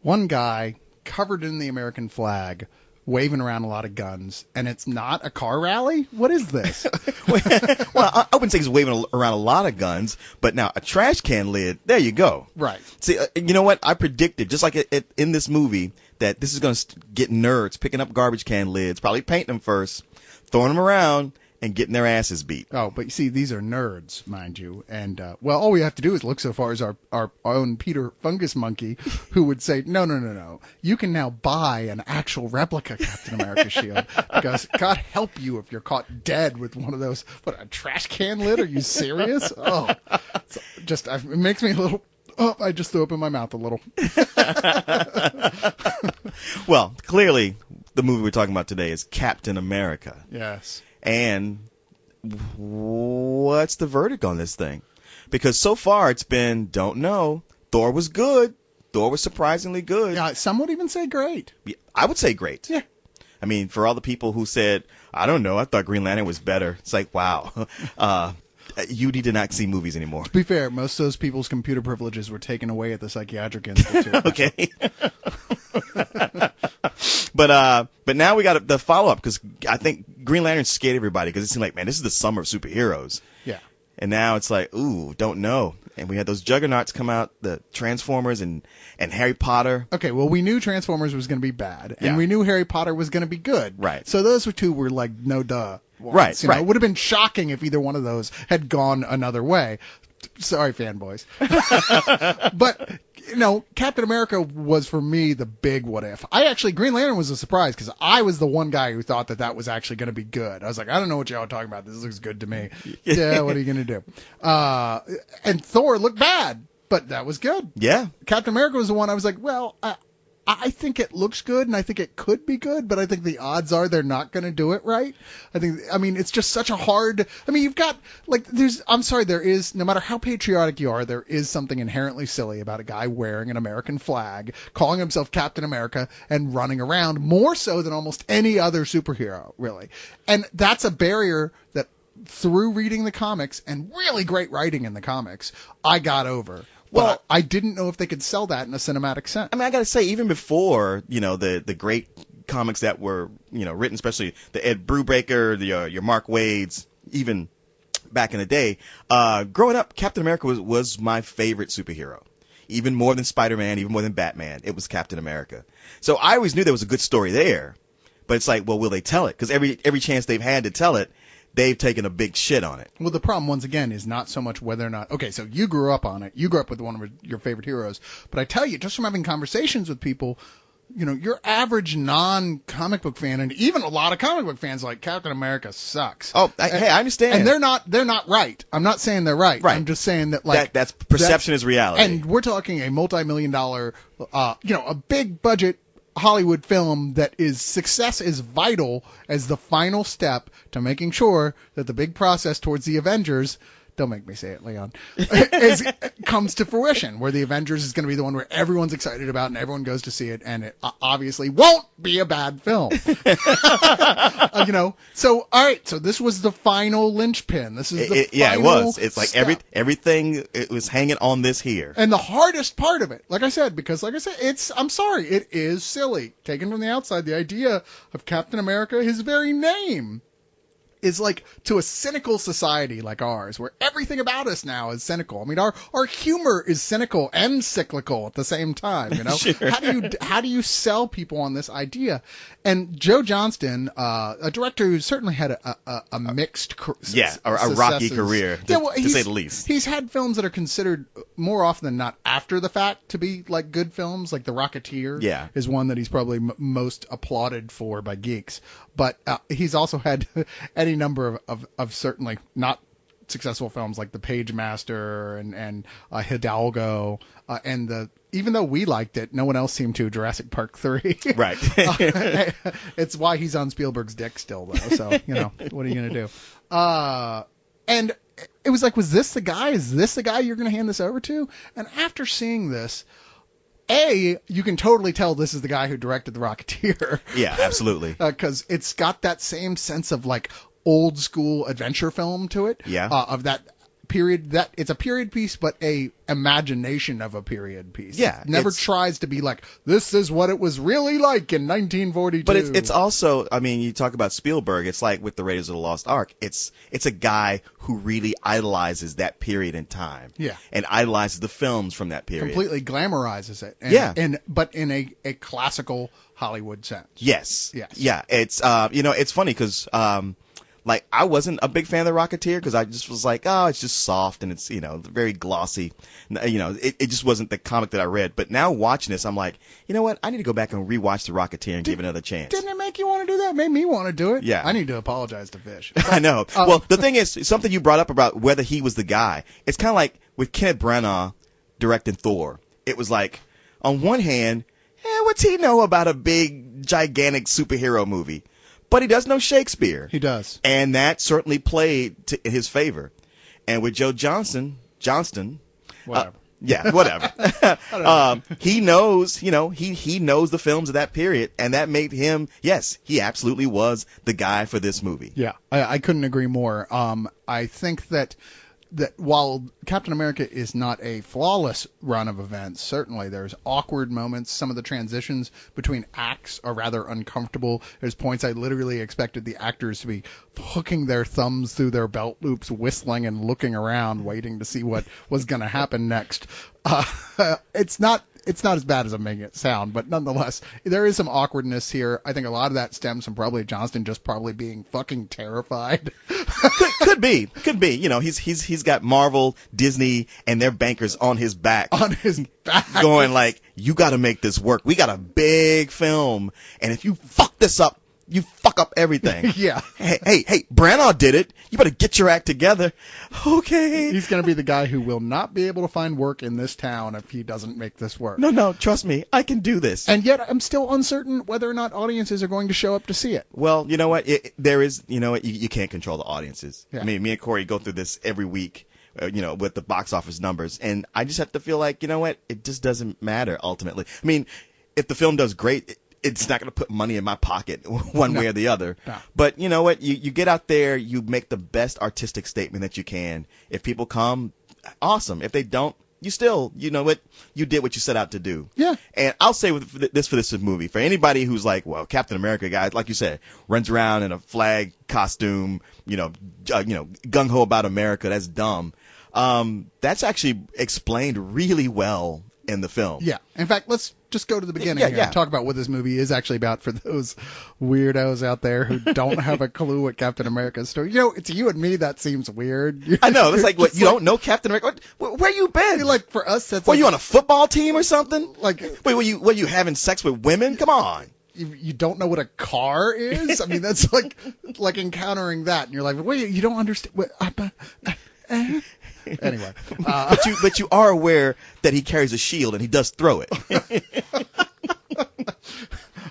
one guy covered in the American flag, waving around a lot of guns, and it's not a car rally? What is this? Well, I wouldn't say he's waving around a lot of guns, but now a trash can lid, there you go. Right. See, you know what? I predicted, just like in this movie, that this is going to get nerds picking up garbage can lids, probably painting them first, throwing them around, and getting their asses beat. Oh, but you see, these are nerds, mind you. And, well, all we have to do is look so far as our own Peter Fungus Monkey, who would say, no. You can now buy an actual replica Captain America shield. Because God help you if you're caught dead with one of those. What, a trash can lid? Are you serious? Oh, it makes me a little... Oh, I just threw up in my mouth a little. Well, clearly, the movie we're talking about today is Captain America. Yes. And what's the verdict on this thing? Because so far it's been, don't know. Thor was good. Thor was surprisingly good. Yeah, some would even say great. I would say great. Yeah. I mean, for all the people who said, I don't know, I thought Green Lantern was better. It's like, wow. You need to not see movies anymore. To be fair, most of those people's computer privileges were taken away at the psychiatric institute. Okay. But now we got the follow-up, because I think Green Lantern scared everybody, because it seemed like, man, this is the summer of superheroes. Yeah. And now it's like, ooh, don't know. And we had those juggernauts come out, the Transformers and Harry Potter. Okay, well, we knew Transformers was going to be bad, and Yeah. we knew Harry Potter was going to be good. Right. So those two were like, no duh. Ones. Right, You know, right. It would have been shocking if either one of those had gone another way. Sorry, fanboys. But, Captain America was, for me, the big what if. Green Lantern was a surprise, because I was the one guy who thought that was actually going to be good. I was like, I don't know what y'all are talking about. This looks good to me. Yeah, what are you going to do? And Thor looked bad, but that was good. Yeah. Captain America was the one I was like, well, I think it looks good, and I think it could be good, but I think the odds are they're not going to do it right. It's just such a hard... you've got, there is, no matter how patriotic you are, there is something inherently silly about a guy wearing an American flag, calling himself Captain America, and running around, more so than almost any other superhero, really. And that's a barrier that, through reading the comics, and really great writing in the comics, I got over. But I didn't know if they could sell that in a cinematic sense. I got to say, even before, the great comics that were, written, especially the Ed Brubaker, your Mark Waid's, even back in the day, growing up, Captain America was my favorite superhero. Even more than Spider-Man, even more than Batman, it was Captain America. So I always knew there was a good story there. But it's like, well, will they tell it? Because every chance they've had to tell it, they've taken a big shit on it. Well, the problem, once again, is not so much whether or not... Okay, so you grew up on it. You grew up with one of your favorite heroes. But I tell you, just from having conversations with people, your average non-comic book fan, and even a lot of comic book fans, like, Captain America sucks. Oh, hey, I understand. And they're not right. I'm not saying they're right. Right. I'm just saying that, like... That's perception is reality. And we're talking a multi-million-dollar, a big-budget Hollywood film that success is vital as the final step to making sure that the big process towards the Avengers, don't make me say it, Leon, comes to fruition, where the Avengers is going to be the one where everyone's excited about and everyone goes to see it, and it obviously won't be a bad film. So, all right, so this was the final linchpin. This is the final yeah, it was. It's like step. everything, it was hanging on this here. And the hardest part of it, I'm sorry, it is silly. Taken from the outside, the idea of Captain America, his very name, is like, to a cynical society like ours, where everything about us now is cynical. Our humor is cynical and cyclical at the same time, Sure. How do you sell people on this idea? And Joe Johnston, a director who certainly had a mixed a rocky career, to say the least. He's had films that are considered more often than not after the fact to be like good films, like The Rocketeer is one that he's probably most applauded for by geeks. But he's also had any number of certainly not successful films like The Page Master and Hidalgo, and even though we liked it, no one else seemed to. Jurassic Park 3. Right. It's why he's on Spielberg's dick still, though. So, what are you going to do? And it was like, was this the guy? Is this the guy you're going to hand this over to? And after seeing this, you can totally tell this is the guy who directed The Rocketeer. Yeah, absolutely. Because it's got that same sense of, like, old school adventure film to it. Yeah. Of that period it's a period piece, but a imagination of a period piece. Yeah, it never tries to be like, this is what it was really like in 1942. But it's also, I mean, you talk about Spielberg. It's like with the Raiders of the Lost Ark. It's a guy who really idolizes that period in time. Yeah, and idolizes the films from that period. Completely glamorizes it. But in a classical Hollywood sense. Yes. Yeah. It's it's funny because like, I wasn't a big fan of The Rocketeer because I just was like, oh, it's just soft and it's, very glossy. It just wasn't the comic that I read. But now watching this, I'm like, you know what? I need to go back and rewatch The Rocketeer and give it another chance. Didn't it make you want to do that? It made me want to do it. Yeah. I need to apologize to Fish. I know. Well, the thing is, something you brought up about whether he was the guy, it's kind of like with Kenneth Branagh directing Thor. It was like, on one hand, what's he know about a big, gigantic superhero movie? But he does know Shakespeare. He does. And that certainly played to his favor. And with Joe Johnston, whatever. Whatever. He knows, he knows the films of that period, and that made him, yes, he absolutely was the guy for this movie. Yeah, I couldn't agree more. I think that while Captain America is not a flawless run of events, certainly there's awkward moments. Some of the transitions between acts are rather uncomfortable. There's points I literally expected the actors to be hooking their thumbs through their belt loops, whistling and looking around, waiting to see what was going to happen next. It's not as bad as I'm making it sound, but nonetheless, there is some awkwardness here. I think a lot of that stems from probably Johnston just probably being fucking terrified. Could be. He's got Marvel, Disney, and their bankers on his back. Going like, you got to make this work. We got a big film, and if you fuck this up, you fuck up everything. Yeah. Hey, Branagh did it. You better get your act together. Okay. He's going to be the guy who will not be able to find work in this town if he doesn't make this work. No, trust me. I can do this. And yet I'm still uncertain whether or not audiences are going to show up to see it. Well, you know what? You can't control the audiences. Yeah. I mean, me and Corey go through this every week. With the box office numbers, and I just have to feel like, you know what? It just doesn't matter ultimately. I mean, if the film does great, it's not going to put money in my pocket one way or the other. No. But you know what? You get out there, you make the best artistic statement that you can. If people come, awesome. If they don't, you still, you did what you set out to do. Yeah. And I'll say for this movie, for anybody who's like, well, Captain America guy, like you said, runs around in a flag costume, gung ho about America. That's dumb. That's actually explained really well in the film. Yeah. In fact, let's just go to the beginning here and talk about what this movie is actually about for those weirdos out there who don't have a clue what Captain America's story. It's you and me that seems weird. I know. It's like, what, you don't know Captain America? Where you been? Like, for us, that's Were you on a football team or something? Like, wait, were you having sex with women? Come on. You don't know what a car is? I mean, that's like encountering that, and you're like, wait, you don't understand. Anyway, but you are aware that he carries a shield and he does throw it.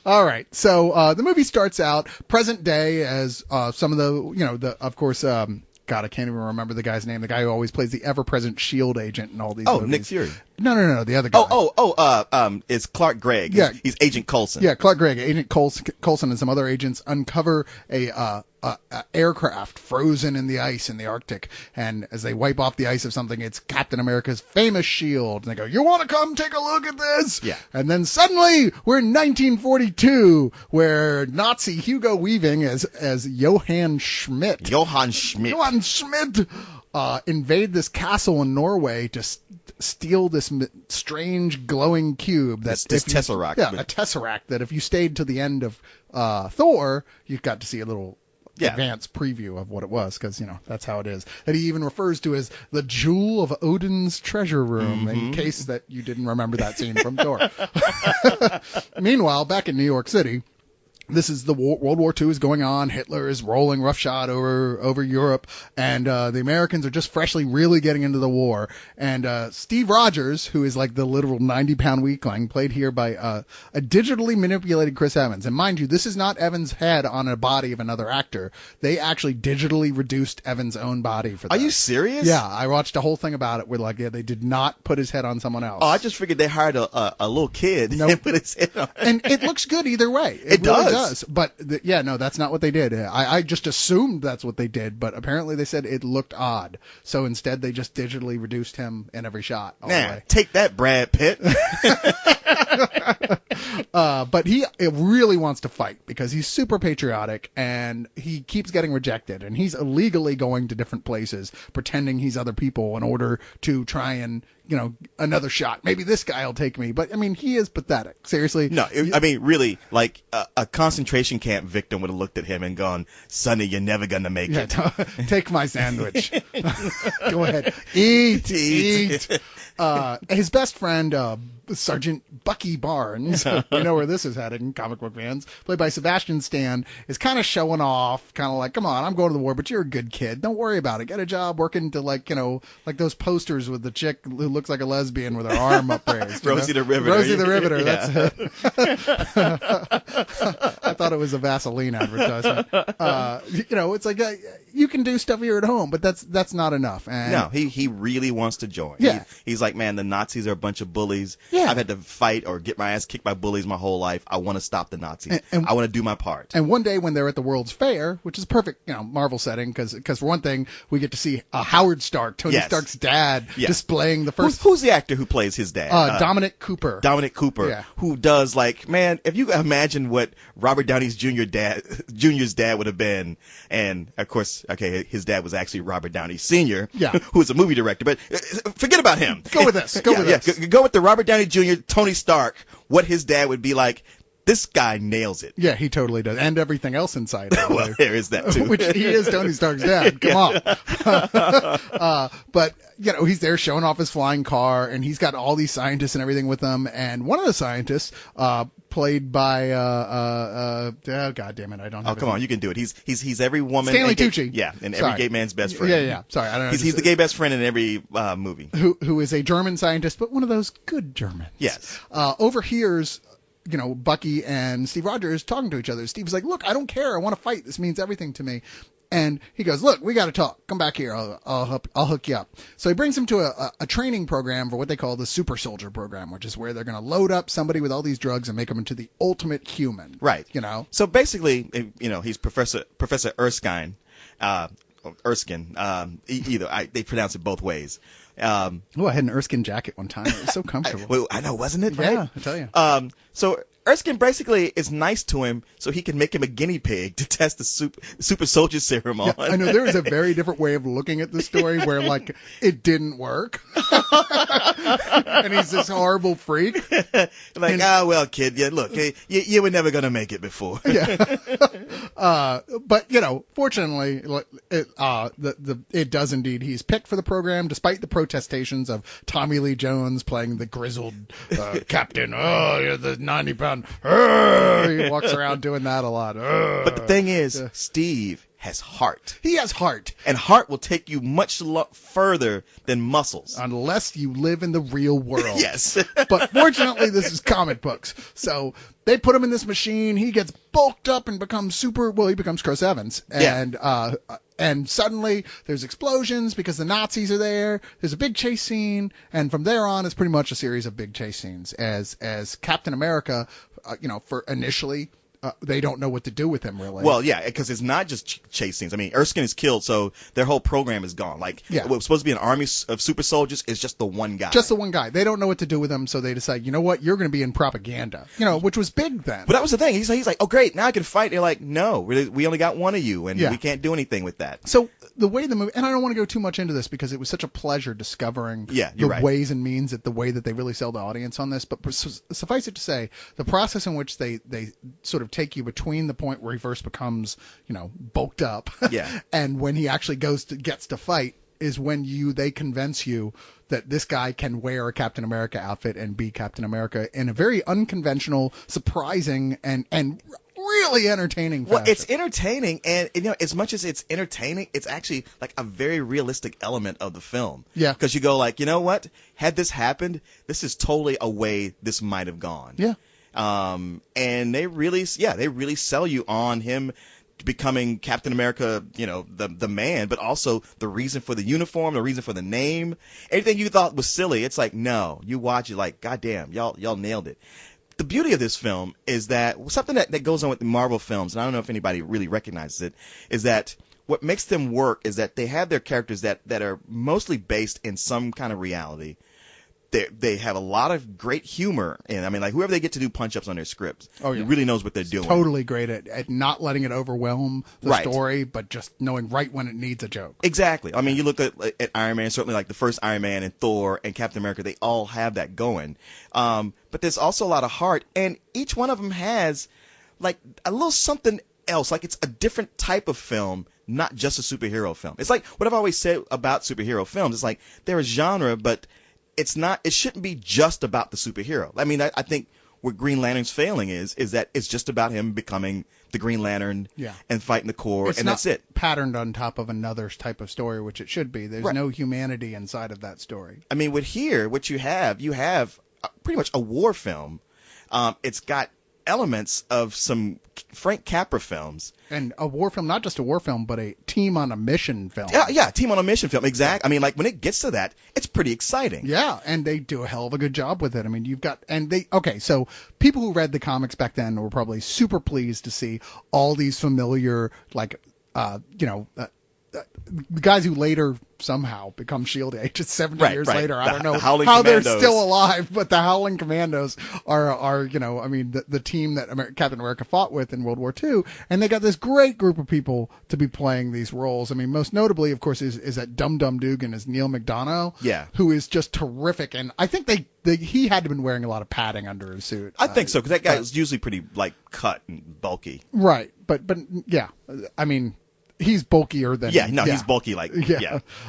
All right, so the movie starts out present day as some of the of course. God, I can't even remember the guy's name. The guy who always plays the ever-present SHIELD agent in all these movies. Nick Fury. No, the other guy. It's Clark Gregg. Yeah. He's Agent Coulson. Yeah, Clark Gregg. Agent Coulson and some other agents uncover a aircraft frozen in the ice in the Arctic, and as they wipe off the ice of something, it's Captain America's famous shield, and they go, "You want to come take a look at this?" Yeah. And then suddenly we're in 1942, where Nazi Hugo Weaving as Johann Schmidt invade this castle in Norway to steal this strange glowing cube. This tesseract. Yeah, a tesseract that if you stayed to the end of Thor, you got to see a little advanced preview of what it was, because that's how it is. That he even refers to as the jewel of Odin's treasure room, in case that you didn't remember that scene from Thor. Meanwhile, back in New York City, this is World War II is going on. Hitler is rolling roughshod over Europe, and the Americans are just freshly really getting into the war. And Steve Rogers, who is like the literal 90-pound weakling, played here by a digitally manipulated Chris Evans. And mind you, this is not Evans' head on a body of another actor. They actually digitally reduced Evans' own body for that. Are you serious? Yeah, I watched a whole thing about it where they did not put his head on someone else. Oh, I just figured they hired a little kid and put his head on. And it looks good either way. It does. does. But no, that's not what they did. I just assumed that's what they did, but apparently they said it looked odd. So instead they just digitally reduced him in every shot. All the way. Take that, Brad Pitt. But he really wants to fight because he's super patriotic and he keeps getting rejected, and he's illegally going to different places pretending he's other people in order to try and, another shot. Maybe this guy will take me. But I mean, he is pathetic. Seriously. No, really, like a concentration camp victim would have looked at him and gone, "Sonny, you're never gonna make it. Take my sandwich. Go ahead, eat." His best friend, Sergeant Bucky Barnes, you know where this is headed in comic book fans, played by Sebastian Stan, is kind of showing off, kind of like, "Come on, I'm going to the war, but you're a good kid. Don't worry about it. Get a job working to like those posters with the chick who looks like a lesbian with her arm upraised." Rosie the Riveter. Rosie the Riveter. Yeah. That's it. I thought it was a Vaseline advertisement. It's like you can do stuff here at home, but that's not enough. And no, he really wants to join. Yeah. He's like, man, the Nazis are a bunch of bullies. Yeah. I've had to fight or get my ass kicked by bullies my whole life. I want to stop the Nazis. I want to do my part. And one day when they're at the World's Fair, which is a perfect, Marvel setting, because for one thing, we get to see Howard Stark, Tony Stark's dad, displaying the first. Who's the actor who plays his dad? Dominic Cooper. Dominic Cooper, who does man, if you imagine what Robert Downey Jr.'s dad would have been, and of course, his dad was actually Robert Downey Sr., who was a movie director, but forget about him. Go with this. Go with the Robert Downey Jr., Tony Stark, what his dad would be like. This guy nails it. Yeah, he totally does. And everything else inside. Well, there is that too. Which he is Tony Stark's dad. Come on. But, he's there showing off his flying car, and he's got all these scientists and everything with him. And one of the scientists, played by, oh, God damn it, I don't know. Oh, come on, you can do it. He's every woman. Stanley Tucci. Yeah, and every gay man's best friend. Yeah. Sorry, I don't know. He's the gay best friend in every movie. Who is a German scientist, but one of those good Germans. Yes. Overhears Bucky and Steve Rogers talking to each other. Steve's like, "Look, I don't care. I want to fight. This means everything to me." And he goes, "Look, we got to talk. Come back here. I'll hook you up." So he brings him to a training program for what they call the Super Soldier program, which is where they're going to load up somebody with all these drugs and make them into the ultimate human. Right. So basically, he's Professor Erskine. Erskine. They pronounce it both ways. I had an Erskine jacket one time. It was so comfortable. I know, wasn't it? Right? Yeah, I tell you. So Erskine basically is nice to him so he can make him a guinea pig to test the super soldier serum on. Yeah, I know there is a very different way of looking at the story where it didn't work. And he's this horrible freak. Well, kid, look, you were never going to make it before. Yeah. But, fortunately, it does indeed. He's picked for the program despite the protestations of Tommy Lee Jones playing the grizzled captain. "Oh, you're the 90-pound. He walks around doing that a lot. But the thing is, Steve has heart. He has heart. And heart will take you much further than muscles. Unless you live in the real world. Yes. But fortunately, this is comic books. So they put him in this machine. He gets bulked up and becomes he becomes Chris Evans. And suddenly there's explosions because the Nazis are there. There's a big chase scene. And from there on, it's pretty much a series of big chase scenes as Captain America, for initially, they don't know what to do with him, really. Well, yeah, because it's not just chase scenes. I mean, Erskine is killed, so their whole program is gone. What was supposed to be an army of super soldiers is just the one guy. Just the one guy. They don't know what to do with him, so they decide, you know what, you're going to be in propaganda, which was big then. But that was the thing. He's like, oh, great, now I can fight. They're like, no, we only got one of you, and we can't do anything with that. So the way the movie, and I don't want to go too much into this because it was such a pleasure discovering the ways and means the way that they really sell the audience on this, but suffice it to say, the process in which they sort of take you between the point where he first becomes, bulked up, and when he actually gets to fight is when they convince you that this guy can wear a Captain America outfit and be Captain America in a very unconventional, surprising, and really entertaining fashion. Well, it's entertaining, and as much as it's entertaining, it's actually like a very realistic element of the film. Yeah. Because you go like, you know what? Had this happened, this is totally a way this might have gone. Yeah. And they really sell you on him becoming Captain America, the man, but also the reason for the uniform, the reason for the name. Everything you thought was silly, it's like, no, you watch it like, goddamn, y'all nailed it. the beauty of this film is that something that goes on with the Marvel films, and I don't know if anybody really recognizes it, is that what makes them work is that they have their characters that are mostly based in some kind of reality. They have a lot of great humor, and I mean, like whoever they get to do punch-ups on their scripts, really knows what they're doing. Totally great at not letting it overwhelm the story, but just knowing right when it needs a joke. Exactly. I mean, you look at Iron Man, certainly like the first Iron Man and Thor and Captain America, they all have that going. But there's also a lot of heart, and each one of them has like a little something else. Like it's a different type of film, not just a superhero film. It's like what I've always said about superhero films. It's like they're a genre, but it shouldn't be just about the superhero. I mean, I think where Green Lantern's failing is that it's just about him becoming the Green Lantern and fighting the Corps, and that's it. Patterned on top of another type of story, which it should be. There's no humanity inside of that story. I mean, what you have pretty much a war film. It's got elements of some Frank Capra films. And a war film, not just a war film, but a team on a mission film. Yeah, team on a mission film. Exactly. I mean, like when it gets to that, it's pretty exciting. Yeah, and they do a hell of a good job with it. I mean, so people who read the comics back then were probably super pleased to see all these familiar, like, the guys who later somehow become S.H.I.E.L.D. agents 70 years later. I don't know how they're still alive, but the Howling Commandos are the team that Captain America fought with in World War II, and they got this great group of people to be playing these roles. I mean, most notably, of course, is that Dum Dum Dugan is Neal Mcdonough, who is just terrific, and I think he had to been wearing a lot of padding under his suit. I think so, because that guy is usually pretty like cut and bulky. Right, but yeah, I mean. He's bulkier than... he's bulky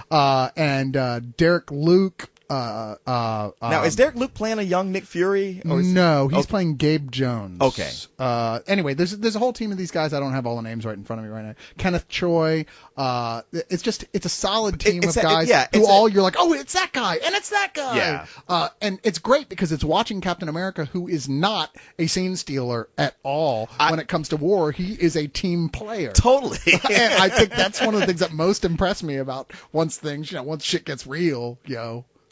and Derek Luke... now, is Derek Luke playing a young Nick Fury? No, he's playing Gabe Jones. Okay. Anyway, there's a whole team of these guys. I don't have all the names right in front of me right now. Kenneth Choi. It's a solid team of guys you're like, oh, it's that guy, and it's that guy. Yeah. And it's great because it's watching Captain America, who is not a scene stealer at all when it comes to war. He is a team player. Totally. And I think that's one of the things that most impressed me about once shit gets real,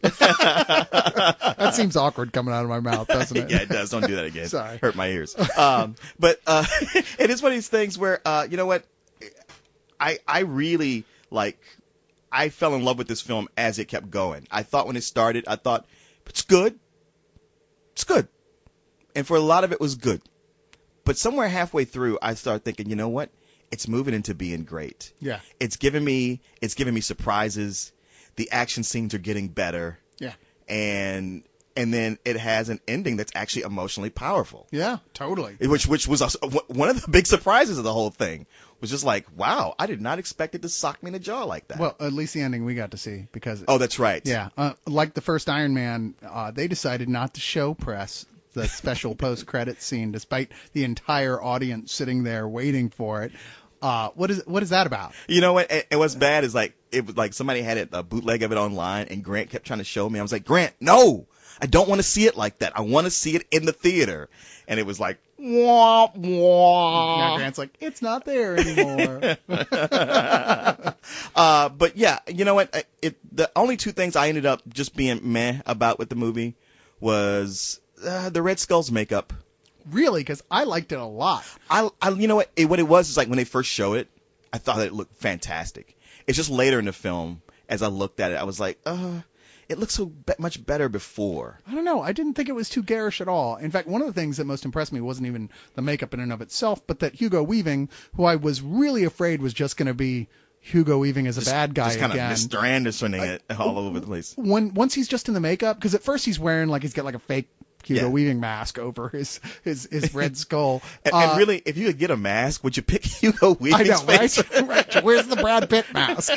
That seems awkward coming out of my mouth, doesn't it? Yeah, it does. Don't do that again. Sorry. Hurt my ears. But it is one of these things where, you know what? I really, I fell in love with this film as it kept going. I thought when it started, it's good. It's good. And for a lot of it was good. But somewhere halfway through, I started thinking, you know what? It's moving into being great. Yeah. It's giving me surprises. The action scenes are getting better. Yeah. And then it has an ending that's actually emotionally powerful. Yeah, totally. Which was one of the big surprises of the whole thing. Was just like, wow, I did not expect it to sock me in the jaw like that. Well, at least the ending we got to see because. Oh, that's right. Yeah, like the first Iron Man, they decided not to show press the special post-credits scene, despite the entire audience sitting there waiting for it. What is that about? You know what? And what's bad is it was like somebody had a bootleg of it online, and Grant kept trying to show me. I was like, Grant, no, I don't want to see it like that. I want to see it in the theater. And it was like, wah, wah. Now Grant's like, it's not there anymore. But yeah, you know what? The only two things I ended up just being meh about with the movie was the Red Skull's makeup. Really? Because I liked it a lot. You know what? What it was is like when they first showed it, I thought it looked fantastic. It's just later in the film, as I looked at it, I was like, it looked so much better before. I don't know. I didn't think it was too garish at all. In fact, one of the things that most impressed me wasn't even the makeup in and of itself, but that Hugo Weaving, who I was really afraid was just going to be Hugo Weaving as a bad guy just again. Just kind of Mr. Andersoning it all over the place. Once he's just in the makeup, because at first he's wearing he's got a fake Hugo Weaving mask over his Red Skull. And really, if you could get a mask, would you pick Hugo Weaving's face? Right. Where's the Brad Pitt mask?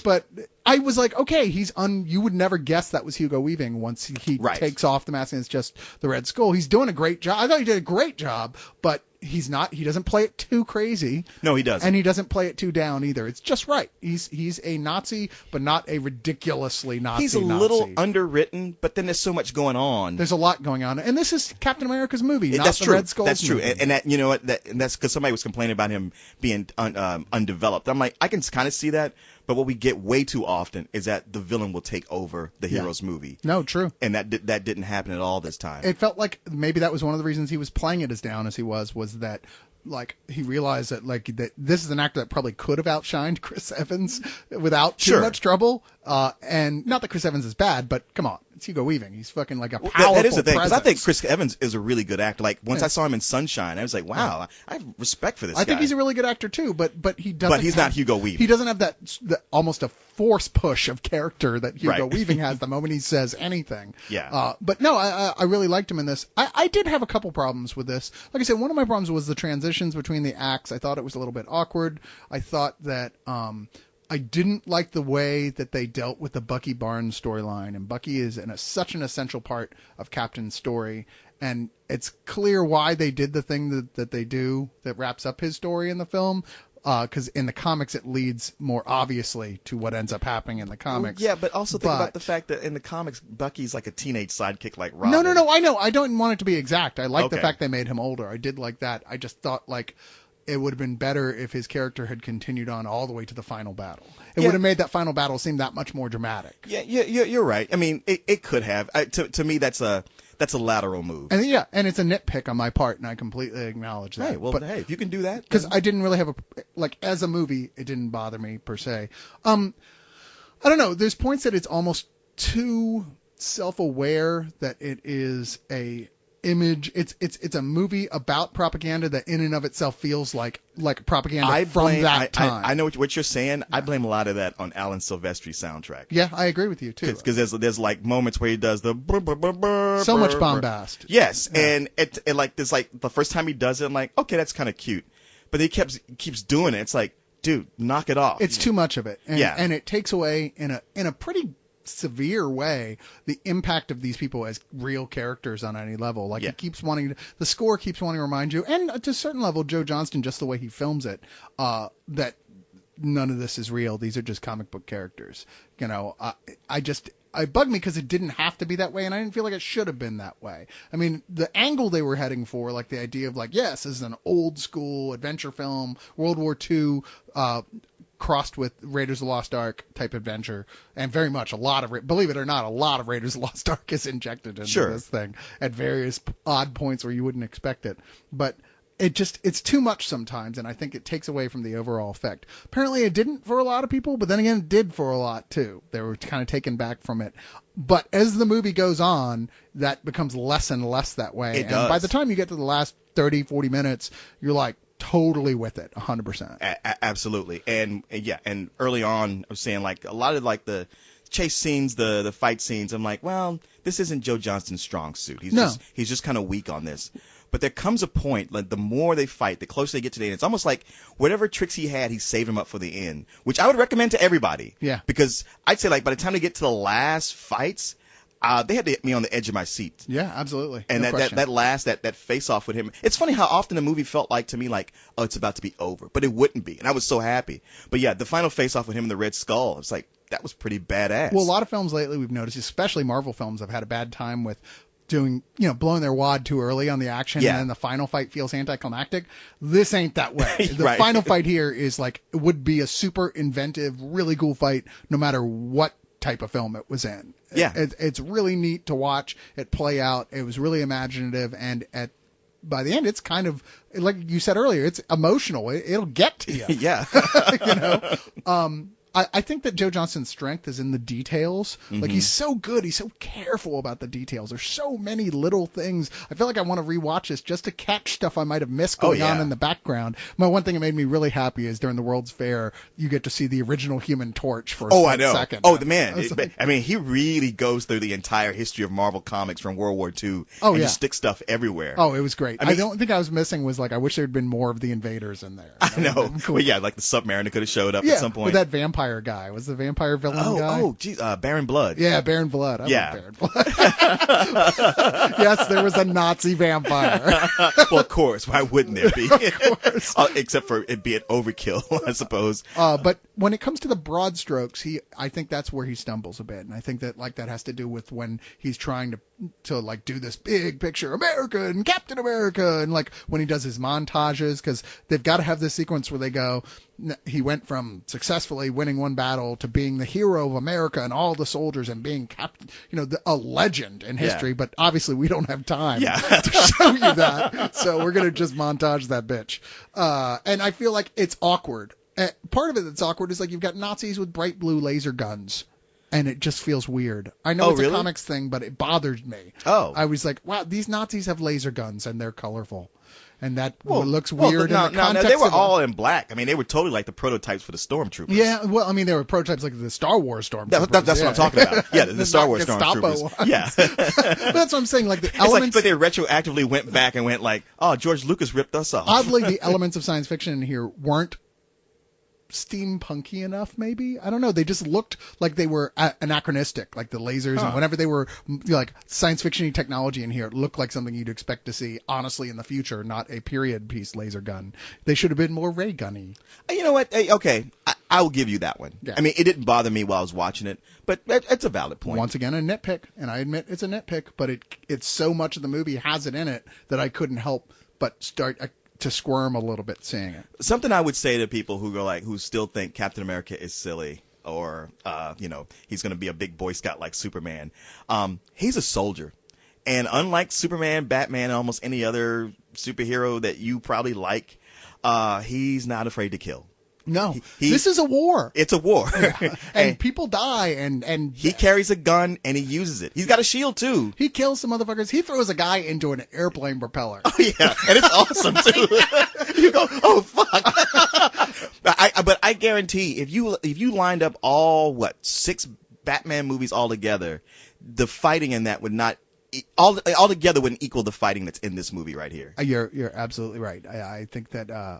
But I was like, okay, you would never guess that was Hugo Weaving once he takes off the mask and it's just the Red Skull. He's doing a great job. I thought he did a great job, but he doesn't play it too crazy. No, he doesn't. And he doesn't play it too down either. It's just right. He's a Nazi, but not a ridiculously Nazi. He's a little underwritten, but then there's so much going on. There's a lot going on. And this is Captain America's movie, not that's the true. Red Skull's That's true. movie. And that, you know what, that's because somebody was complaining about him being undeveloped. I'm like, I can kind of see that, But what we get way too often is that the villain will take over the hero's movie. No, true. And that didn't happen at all this time. It felt like maybe that was one of the reasons he was playing it as down as he was that like he realized that like that this is an actor that probably could have outshined Chris Evans without too much trouble. And not that Chris Evans is bad, but come on, it's Hugo Weaving. He's fucking like a powerful that is the thing, because I presence. think Chris Evans is a really good actor. Like once I saw him in Sunshine, I was like, wow, I have respect for this guy. I think he's a really good actor too, but he doesn't. But he's not Hugo Weaving. He doesn't have that almost a force push of character that Hugo Weaving has the moment he says anything. Yeah. But no, I really liked him in this. I did have a couple problems with this. Like I said, one of my problems was the transitions between the acts. I thought it was a little bit awkward. I thought that I didn't like the way that they dealt with the Bucky Barnes storyline, and Bucky is such an essential part of Captain's story, and it's clear why they did the thing that they do that wraps up his story in the film. Because in the comics it leads more obviously to what ends up happening in the comics. Yeah, but also think about the fact that in the comics Bucky's like a teenage sidekick like Robin. No, I know. I don't want it to be exact. I like the fact they made him older. I did like that. I just thought like it would have been better if his character had continued on all the way to the final battle. It would have made that final battle seem that much more dramatic. Yeah, you're right. I mean, it could have. To me, that's a lateral move. And and it's a nitpick on my part, and I completely acknowledge that. Hey, well, if you can do that, because I didn't really have as a movie, it didn't bother me per se. I don't know. There's points that it's almost too self-aware that it is a image. It's a movie about propaganda that in and of itself feels like propaganda from that time. I know what you're saying. Yeah. I blame a lot of that on Alan Silvestri's soundtrack. Yeah, I agree with you too. Because there's like moments where he does the so much bombast. Yes, yeah. And it like there's like the first time he does it, I'm like, okay, that's kind of cute, but he keeps doing it. It's like, dude, knock it off. It's too much of it, and it takes away in a pretty severe way the impact of these people as real characters on any level. Like the score keeps wanting to remind you, and to a certain level Joe Johnston, just the way he films it, that none of this is real. These are just comic book characters. You know, it bugged me because it didn't have to be that way, and I didn't feel like it should have been that way. I mean, the angle they were heading for, like the idea of like, yes, this is an old school adventure film, World War II, crossed with Raiders of the Lost Ark type adventure, and very much believe it or not, a lot of Raiders of the Lost Ark is injected into this thing at various odd points where you wouldn't expect it. But it's too much sometimes, and I think it takes away from the overall effect. Apparently it didn't for a lot of people, but then again it did for a lot too. They were kind of taken back from it. But as the movie goes on, that becomes less and less that way. It does. By the time you get to the last 30, 40 minutes, you're like, totally with it, 100%. Absolutely. And early on, I was saying like a lot of like the chase scenes, the fight scenes, I'm like, well, this isn't Joe Johnston's strong suit. He's just kind of weak on this. But there comes a point, like the more they fight, the closer they get to the end. It's almost like whatever tricks he had, he saved them up for the end, which I would recommend to everybody. Yeah. Because I'd say like by the time they get to the last fights, they had to hit me on the edge of my seat. Yeah, absolutely. And that face off with him. It's funny how often the movie felt like to me like, oh, it's about to be over, but it wouldn't be, and I was so happy. But yeah, the final face off with him in the Red Skull, it's like that was pretty badass. Well, a lot of films lately we've noticed, especially Marvel films, have had a bad time with doing, blowing their wad too early on the action, and then the final fight feels anticlimactic. This ain't that way. The final fight here is like, it would be a super inventive, really cool fight, no matter what type of film it was in. Yeah. It's really neat to watch it play out. It was really imaginative, and by the end, it's kind of, like you said earlier, it's emotional. It'll get to you. Yeah. I think that Joe Johnston's strength is in the details. Mm-hmm. Like, he's so good. He's so careful about the details. There's so many little things. I feel like I want to rewatch this just to catch stuff I might have missed going on in the background. My one thing that made me really happy is during the World's Fair, you get to see the original Human Torch for a second. Oh, the man. He really goes through the entire history of Marvel Comics from World War II. Just sticks stuff everywhere. Oh, it was great. I don't think I was missing was, like, I wish there had been more of the Invaders in there. I know. Cool. Well, yeah, like the Submariner could have showed up at some point. With that vampire guy. Was the vampire villain guy? Oh, geez, Baron Blood. Yeah, Baron Blood. I love Baron Blood. Yes, there was a Nazi vampire. Well, of course. Why wouldn't there be? Of course. Except for it being overkill, I suppose. But when it comes to the broad strokes, I think that's where he stumbles a bit, and I think that that has to do with when he's trying to like do this big picture America and Captain America, and like when he does his montages, because they've got to have this sequence where they go, he went from successfully winning winning one battle to being the hero of America and all the soldiers and being a legend in history. But obviously we don't have time to show you that, so we're gonna just montage that bitch. And I feel like it's awkward. Part of it that's awkward is like you've got Nazis with bright blue laser guns. And it just feels weird. I know it's a comics thing, but it bothered me. Oh. I was like, wow, these Nazis have laser guns and they're colorful. And that looks weird. No, they were all in black. I mean, they were totally like the prototypes for the stormtroopers. Yeah, well, I mean, they were prototypes like the Star Wars stormtroopers. That's what I'm talking about. Yeah, the Star Wars stormtroopers. Yeah. That's what I'm saying. Like the elements. It's like they retroactively went back and went like, oh, George Lucas ripped us off. Oddly, the elements of science fiction in here weren't steampunky enough, maybe. I don't know. They just looked like they were anachronistic, like the lasers and whenever they were like science fiction-y technology in here, it looked like something you'd expect to see honestly in the future, not a period piece laser gun. They should have been more ray gunny. You know what? Okay, I will give you that one. Yeah. I mean, it didn't bother me while I was watching it, but it's a valid point. Once again, a nitpick, and I admit it's a nitpick, but it's so much of the movie has it in it that I couldn't help but start to squirm a little bit seeing it. Something I would say to people who still think Captain America is silly or he's going to be a big Boy Scout like Superman. He's a soldier, and unlike Superman, Batman, and almost any other superhero that you probably like, he's not afraid to kill. No, this is a war. It's a war. Yeah. And people die, and he carries a gun, and he uses it. He's got a shield, too. He kills some motherfuckers. He throws a guy into an airplane propeller. Oh, yeah, and it's awesome, too. You go, oh, fuck. But I guarantee, if you lined up all, 6 Batman movies all together, the fighting in that would not all together wouldn't equal the fighting that's in this movie right here. You're absolutely right. I think that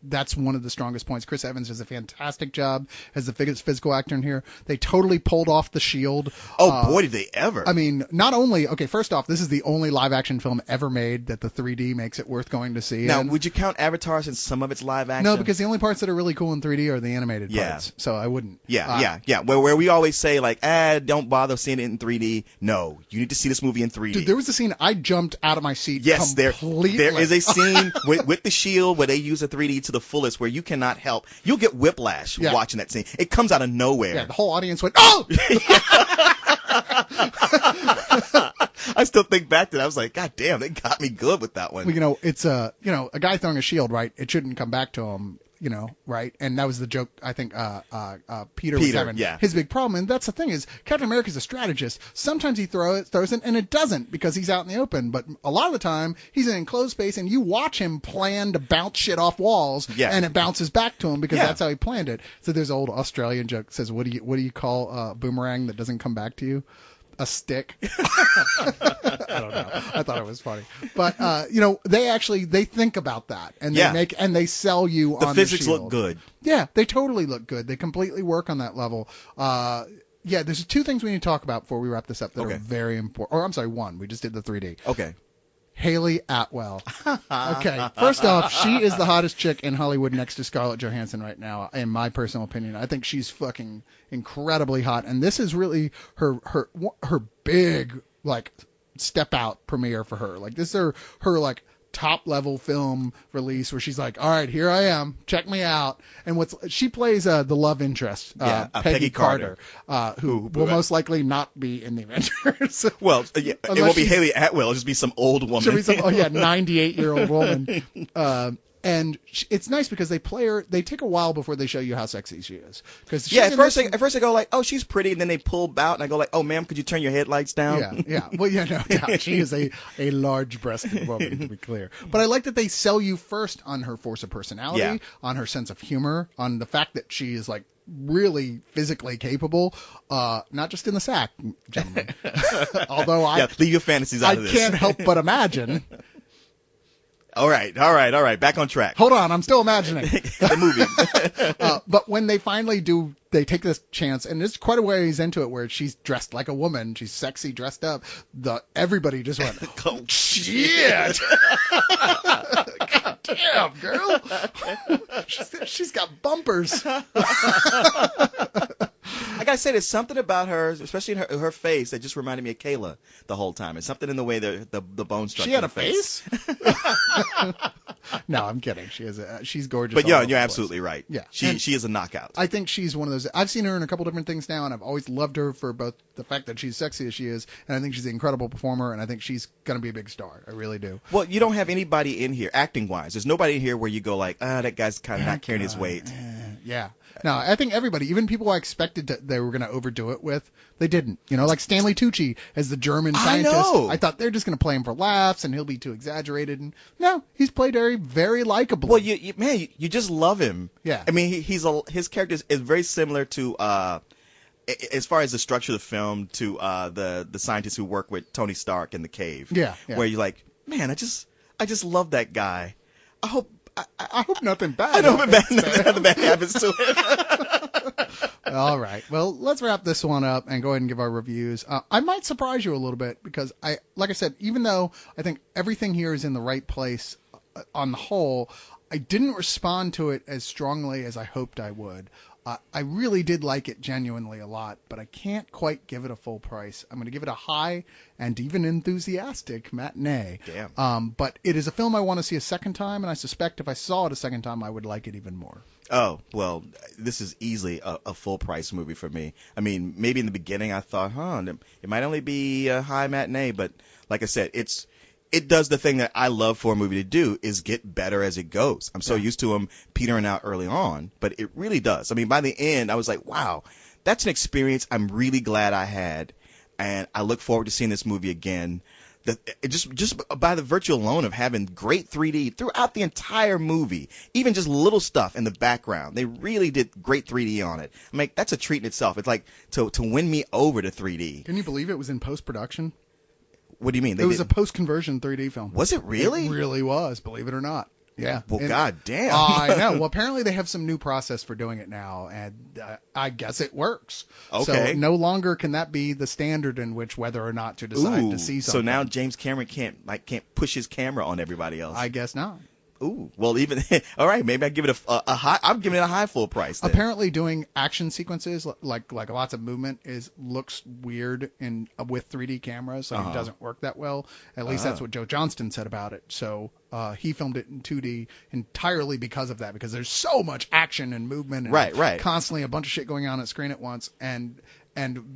that's one of the strongest points. Chris Evans does a fantastic job as the physical actor in here. They totally pulled off the shield. Oh, boy, did they ever. I mean, not only, first off, this is the only live action film ever made that the 3D makes it worth going to see. Now, would you count Avatar since some of it's live action? No, because the only parts that are really cool in 3D are the animated parts. So I wouldn't. Yeah. Where we always say, like, don't bother seeing it in 3D. No, you need to see this movie in 3D. Dude, there was a scene I jumped out of my seat completely. There is a scene with the shield where they use a 3D to the fullest where you cannot help. You'll get whiplash watching that scene. It comes out of nowhere. Yeah, the whole audience went, oh! I still think back to that. I was like, God damn, they got me good with that one. Well, it's a guy throwing a shield, right? It shouldn't come back to him. Right? And that was the joke, I think, Peter was having. Yeah. His big problem, and that's the thing is, Captain America's a strategist. Sometimes he throws it, and it doesn't because he's out in the open. But a lot of the time, he's in enclosed space, and you watch him plan to bounce shit off walls, and it bounces back to him because that's how he planned it. So there's an old Australian joke that says, what do you call a boomerang that doesn't come back to you? A stick. I don't know. I thought it was funny, but they think about that, and they sell you on the physics shield. Look good. Yeah, they totally look good. They completely work on that level. There's 2 things we need to talk about before we wrap this up that are very important. Or I'm sorry, 1. We just did the 3D. Okay. Haley Atwell. Okay, first off, she is the hottest chick in Hollywood next to Scarlett Johansson right now, in my personal opinion. I think she's fucking incredibly hot, and this is really her big step out premiere for her. Like this is her top level film release where she's like, all right, here I am, check me out. And she plays the love interest, Peggy Carter, who will most likely not be in the Avengers. Well, it won't be Haley Atwell, it'll just be some old woman. She'll be some 98-year-old woman. And it's nice because they play her. They take a while before they show you how sexy she is. At first they go like, oh, she's pretty, and then they pull out, and I go like, oh, ma'am, could you turn your headlights down? Yeah. Well, no doubt. She is a large-breasted woman, to be clear. But I like that they sell you first on her force of personality, on her sense of humor, on the fact that she is really physically capable, not just in the sack, gentlemen. Although leave your fantasies out of this. I can't help but imagine. All right. Back on track. Hold on, I'm still imagining the movie. But when they finally do, they take this chance, and it's quite a ways into it where she's dressed like a woman, she's sexy, dressed up. Everybody just went, oh shit! God damn, girl, she's got bumpers. I gotta say, there's something about her, especially in her face, that just reminded me of Kayla the whole time. It's something in the way the bone structure. She had a face? No, I'm kidding. She's gorgeous. But yeah, you're absolutely right. Yeah, she is a knockout. I think she's one of those. I've seen her in a couple different things now, and I've always loved her for both the fact that she's sexy as she is, and I think she's an incredible performer, and I think she's gonna be a big star. I really do. Well, you don't have anybody in here acting wise. There's nobody in here where you go like, that guy's kind of not carrying his weight. Yeah. No, I think everybody, even people I expected they were going to overdo it with, they didn't. Like Stanley Tucci as the German scientist. I thought they're just going to play him for laughs and he'll be too exaggerated. And no, he's played very likable. Well, you just love him. Yeah. I mean, his character is very similar to, as far as the structure of the film, to the scientists who work with Tony Stark in the cave. Yeah. Where you're like, man, I just love that guy. I hope nothing bad. Nothing bad happens to him. All right. Well, let's wrap this one up and go ahead and give our reviews. I might surprise you a little bit because like I said, even though I think everything here is in the right place on the whole, I didn't respond to it as strongly as I hoped I would. I really did like it genuinely a lot, but I can't quite give it a full price. I'm going to give it a high and even enthusiastic matinee. Damn. But it is a film I want to see a second time, and I suspect if I saw it a second time, I would like it even more. Oh, well, this is easily a full price movie for me. I mean, maybe in the beginning I thought, it might only be a high matinee, but like I said, it does the thing that I love for a movie to do, is get better as it goes. I'm so used to him petering out early on, but it really does. I mean, by the end, I was like, wow, that's an experience I'm really glad I had, and I look forward to seeing this movie again. Just by the virtue alone of having great 3D throughout the entire movie, even just little stuff in the background, they really did great 3D on it. I'm like, that's a treat in itself. It's like to win me over to 3D. Can you believe it was in post-production? What do you mean? It was a post-conversion 3D film. Was it really? It really was, believe it or not. Yeah. Well, God damn. I know. Well, apparently they have some new process for doing it now, and I guess it works. Okay. So no longer can that be the standard in which whether or not to decide to see something. So now James Cameron can't push his camera on everybody else. I guess not. Ooh, well, even all right. Maybe I give it a high. I'm giving it a high full price. Then. Apparently, doing action sequences like lots of movement looks weird with 3D cameras. Like it doesn't work that well. At least that's what Joe Johnston said about it. So he filmed it in 2D entirely because of that. Because there's so much action and movement, and right. Constantly a bunch of shit going on screen at once, and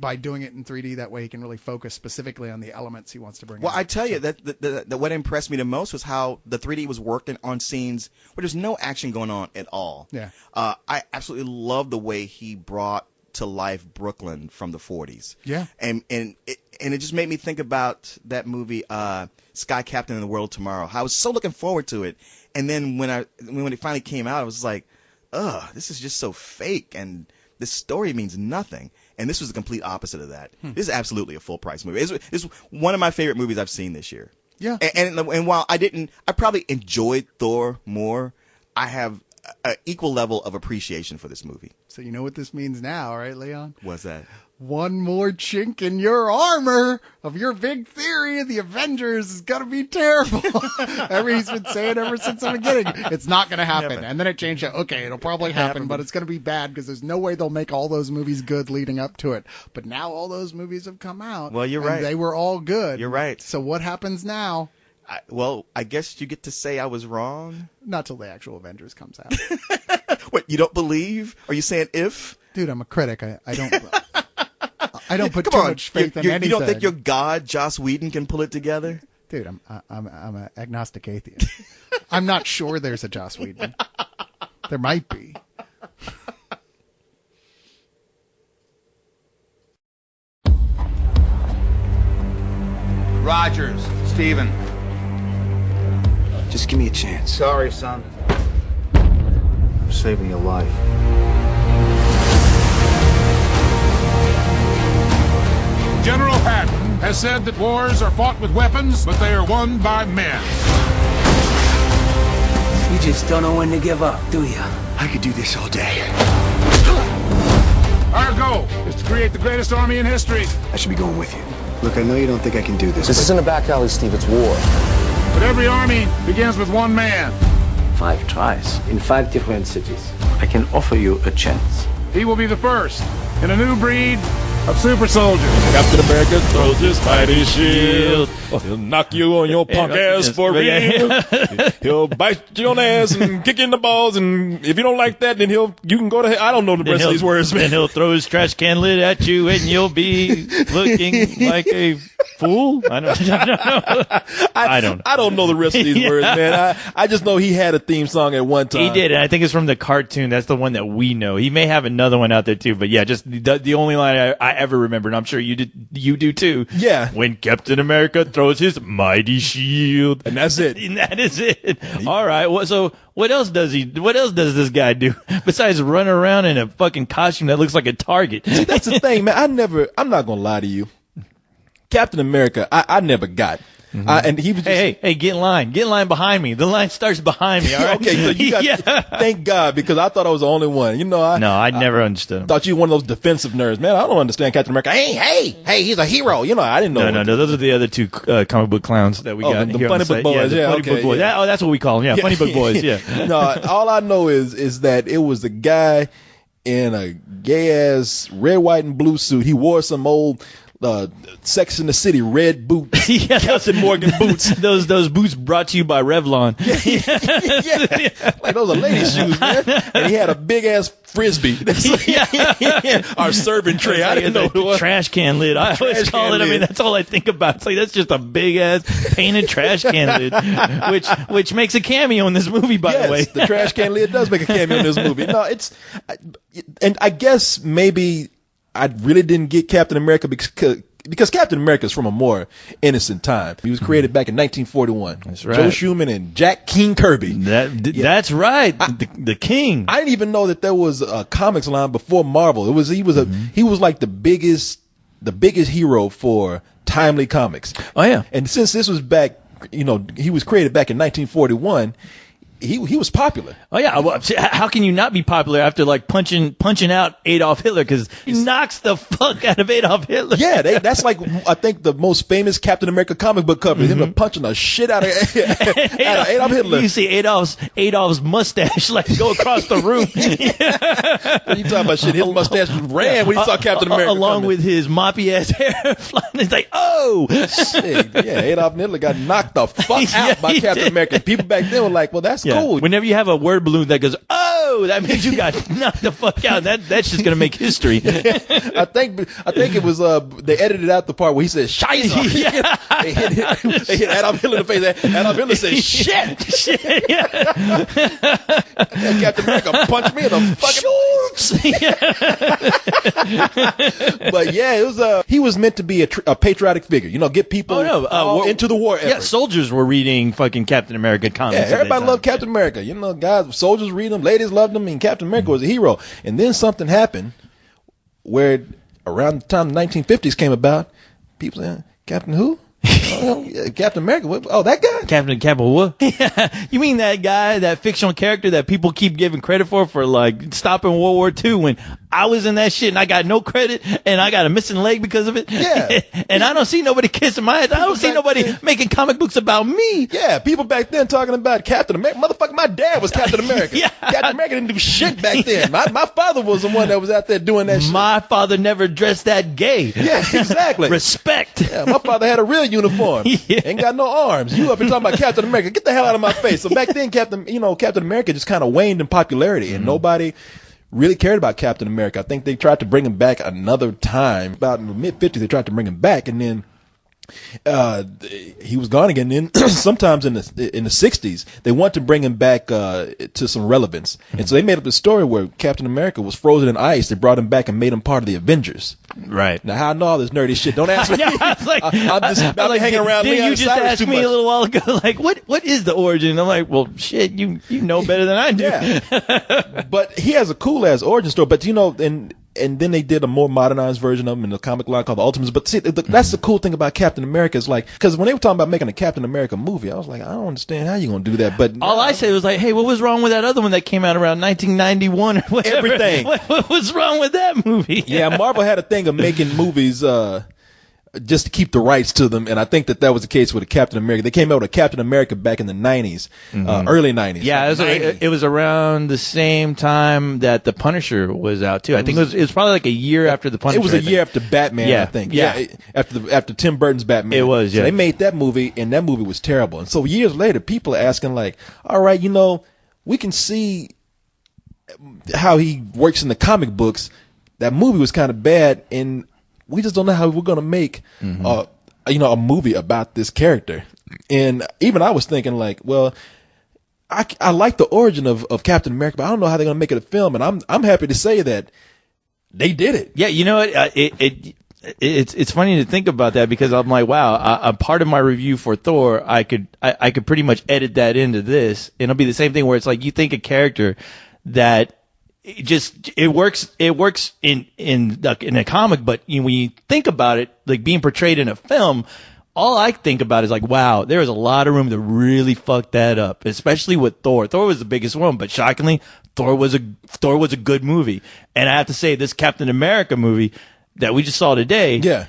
by doing it in 3D, that way he can really focus specifically on the elements he wants to bring out. Well, I tell you, that what impressed me the most was how the 3D was working on scenes where there's no action going on at all. Yeah. I absolutely love the way he brought to life Brooklyn from the 40s. Yeah. And it just made me think about that movie, Sky Captain and the World Tomorrow. I was so looking forward to it. And then when it finally came out, I was like, this is just so fake, and this story means nothing. And this was the complete opposite of that. This is absolutely a full price movie. It's one of my favorite movies I've seen this year. Yeah. And while I probably enjoyed Thor more, I have an equal level of appreciation for this movie. So you know what this means now, right, Leon? What's that? One more chink in your armor of your big theory of the Avengers is going to be terrible. He's been saying ever since the beginning. It's not going to happen. And then it changed. Okay, it'll probably happen, but it's going to be bad because there's no way they'll make all those movies good leading up to it. But now all those movies have come out. Well, you're right. They were all good. You're right. So what happens now? I guess you get to say I was wrong. Not till the actual Avengers comes out. What, you don't believe? Are you saying if? Dude, I'm a critic. I don't put too much faith in anything. You don't think your god, Joss Whedon, can pull it together? Dude, I'm an agnostic atheist. I'm not sure there's a Joss Whedon. There might be. Rogers, Steven. Just give me a chance. Sorry, son. I'm saving your life. General Patton has said that wars are fought with weapons, but they are won by men. You just don't know when to give up, do you? I could do this all day. Our goal is to create the greatest army in history. I should be going with you. Look, I know you don't think I can do this. This isn't a back alley, Steve. It's war. But every army begins with one man. 5 tries in 5 different cities. I can offer you a chance. He will be the first in a new breed of super soldiers. Captain America throws his mighty shield. He'll knock you on your punk ass for real. He'll bite you on the ass and kick you in the balls, and if you don't like that, then you can go to hell. I don't know the rest of these words, man. Then he'll throw his trash can lid at you, and you'll be looking like a fool. I don't know. I don't know the rest of these words, man. I just know he had a theme song at one time. He did, and I think it's from the cartoon. That's the one that we know. He may have another one out there too, but yeah, just the only line I ever remember, and I'm sure you do too. Yeah. When Captain America throws his mighty shield, and that's it. And that is it. All right. So what else does this guy do besides run around in a fucking costume that looks like a target? See, that's the thing, man. I'm not gonna lie to you. Captain America, I never got. Mm-hmm. And he was just, hey, get in line behind me. The line starts behind me. All right. Okay, so you got thank God, because I thought I was the only one. You know, I never understood him. Thought you were one of those defensive nerds, man. I don't understand Captain America. Hey, he's a hero. You know, I didn't know. No, those are the other two comic book clowns that we got. The funny book boys. Yeah, funny book boys. Yeah. Oh, that's what we call them. Yeah, funny book boys. Yeah. No, all I know is that it was a guy in a gay ass red, white, and blue suit. He wore some old Sex in the City red boots. Yeah, Captain Morgan boots. those boots brought to you by Revlon. Yeah. Like those are lady shoes, man. And he had a big ass frisbee. Our serving tray. I didn't know what it was. Trash can lid. I always call it. I mean, that's all I think about. It's like that's just a big ass painted trash can lid, which makes a cameo in this movie. By the way, the trash can lid does make a cameo in this movie. No, and I guess maybe I really didn't get Captain America because Captain America is from a more innocent time. He was created back in 1941. That's right. Joe Schumann and Jack King Kirby. That's right. The King. I didn't even know that there was a comics line before Marvel. He was like the biggest hero for timely comics. Oh yeah. And since this was back, he was created back in 1941. He was popular. Oh yeah, well, how can you not be popular after like punching out Adolf Hitler? Because he knocks the fuck out of Adolf Hitler. Yeah, that's like I think the most famous Captain America comic book cover. Mm-hmm. Him punching the shit out of Adolf Hitler. You see Adolf's mustache like go across the room. You talking about shit? His mustache ran when he saw Captain America along coming. with his moppy ass hair flying. It's like, oh shit. Yeah, Adolf Hitler got knocked the fuck out by Captain America. People back then were like, well, that's cool. Whenever you have a word balloon that goes, oh, that means you got knocked the fuck out. That's just gonna make history. I think it was they edited out the part where he said Scheiße. Yeah. they hit Adolf Hitler in the face. Adolf Hitler said shit. Yeah. Captain America punched me in the fucking But yeah, it was he was meant to be a patriotic figure. Get people into the war effort. Yeah, soldiers were reading fucking Captain America comics. Yeah, everybody loved Captain America. Guys, soldiers read them, ladies loved them, and Captain America was a hero. And then something happened where around the time the 1950s came about, people said, Captain who? Captain America. That guy? Captain what? You mean that guy, that fictional character that people keep giving credit for like stopping World War II when I was in that shit and I got no credit and I got a missing leg because of it? Yeah. And I don't see nobody kissing my ass. I don't see nobody making comic books about me. Yeah, people back then talking about Captain America. Motherfucker, my dad was Captain America. Yeah. Captain America didn't do shit back then. My father was the one that was out there doing that shit. My father never dressed that gay. Yeah, exactly. Respect. Yeah, my father had a real uniform. Yeah. Ain't got no arms. You up and talking about Captain America. Get the hell out of my face. So back then, Captain America just kind of waned in popularity, and nobody really cared about Captain America. I think they tried to bring him back another time. About in the mid-50s, they tried to bring him back, and then he was gone again. Then sometimes in the 60s, they wanted to bring him back to some relevance, and so they made up a story where Captain America was frozen in ice. They brought him back and made him part of the Avengers. Right. Now, how I know all this nerdy shit? Don't ask me. I'm like hanging around. Did you just ask me a little while ago? Like, what is the origin? I'm like, well, shit, you know better than I do. Yeah. But he has a cool ass origin story. But and then they did a more modernized version of him in the comic line called The Ultimates. But see, that's the cool thing about Captain America is like, because when they were talking about making a Captain America movie, I was like, I don't understand how you're going to do that. But all I said was like, hey, what was wrong with that other one that came out around 1991 or whatever? Everything. What was wrong with that movie? Yeah, Marvel had a thing of making movies just to keep the rights to them. And I think that was the case with a Captain America. They came out with a Captain America back in the 90s, early 90s. Yeah, it was around the same time that the Punisher was out too. I think it was probably like a year after the Punisher. It was a year after Batman, I think. Yeah, after Tim Burton's Batman. It was. Yeah. So they made that movie, and that movie was terrible. And so years later, people are asking like, all right, we can see how he works in the comic books. That movie was kind of bad, and we just don't know how we're going to make a movie about this character. And even I was thinking like, well, I like the origin of Captain America, but I don't know how they're going to make it a film. And I'm happy to say that they did it. Yeah, you know what? It's funny to think about that, because I'm like, wow, a part of my review for Thor, I could pretty much edit that into this, and it'll be the same thing where it's like you think a character that it works in a comic, but when you think about it, like being portrayed in a film, all I think about is like, wow, there was a lot of room to really fuck that up, especially with Thor. Thor was the biggest one, but shockingly, Thor was a good movie. And I have to say, this Captain America movie that we just saw today,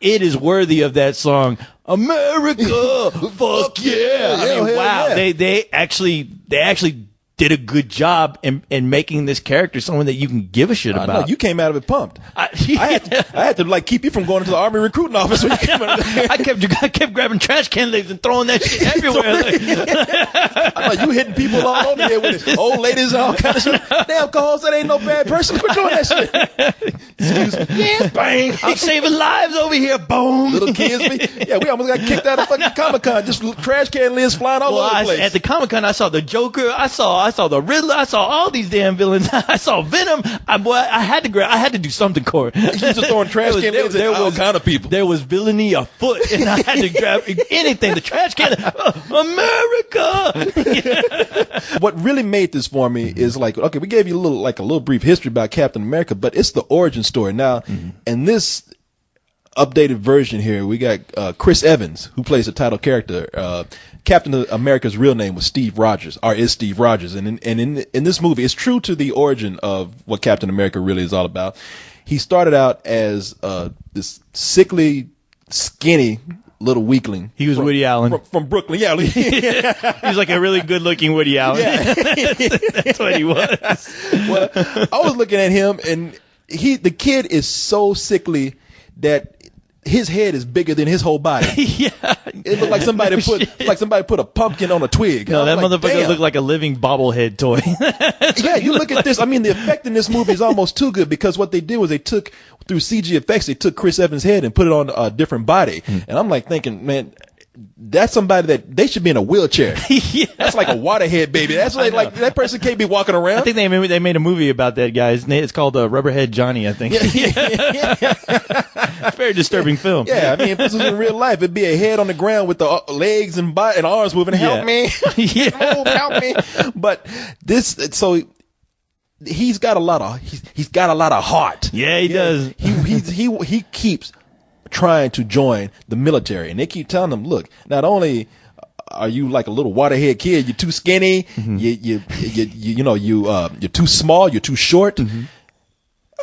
it is worthy of that song, America, fuck yeah. I mean, wow, yeah. They actually did a good job in making this character someone that you can give a shit about. No, you came out of it pumped. I had to like keep you from going into the Army recruiting office. When you came out of I kept grabbing trash can lids and throwing that shit everywhere. I thought you hitting people all over there with it. Old ladies and all kind of shit. Damn, Carl, that ain't no bad person. Quit doing that shit. Excuse me. Yeah, bang. I'm saving lives over here. Boom. Little kids. We almost got kicked out of fucking Comic-Con. Just trash can lids flying all over the place. At the Comic-Con, I saw the Joker. I saw the Riddler. I saw all these damn villains. I saw Venom. I had to do something, Corey. You just throwing trash can lids at all kind of people. There was villainy afoot, and I had to grab anything. The trash can. America. What really made this for me is like, okay, we gave you a little brief history about Captain America, but it's the origin story. Now, in this updated version here, we got Chris Evans, who plays the title character. Captain America's real name was Steve Rogers, or is Steve Rogers, and in this movie, it's true to the origin of what Captain America really is all about. He started out as this sickly, skinny little weakling. He was Woody Allen from Brooklyn. Yeah, he was like a really good-looking Woody Allen. Yeah. That's what he was. Well, I was looking at him, and the kid is so sickly that his head is bigger than his whole body. Yeah. It looked like somebody put a pumpkin on a twig. No, that motherfucker looked like a living bobblehead toy. Yeah, you look at this. I mean, the effect in this movie is almost too good, because what they did was through CG effects, they took Chris Evans' head and put it on a different body. And I'm like thinking, man, that's somebody that they should be in a wheelchair. Yeah. That's like a waterhead baby. That's like that person can't be walking around. I think they made a movie about that guy. It's called Rubberhead Johnny, I think. Yeah. Very disturbing film. Yeah, I mean, if this was in real life, it'd be a head on the ground with the legs and arms moving. Help me, help me. But so he's got a lot of heart. Yeah, he does. He keeps trying to join the military, and they keep telling him, look, not only are you like a little waterhead kid, you're too skinny, you're too small, you're too short,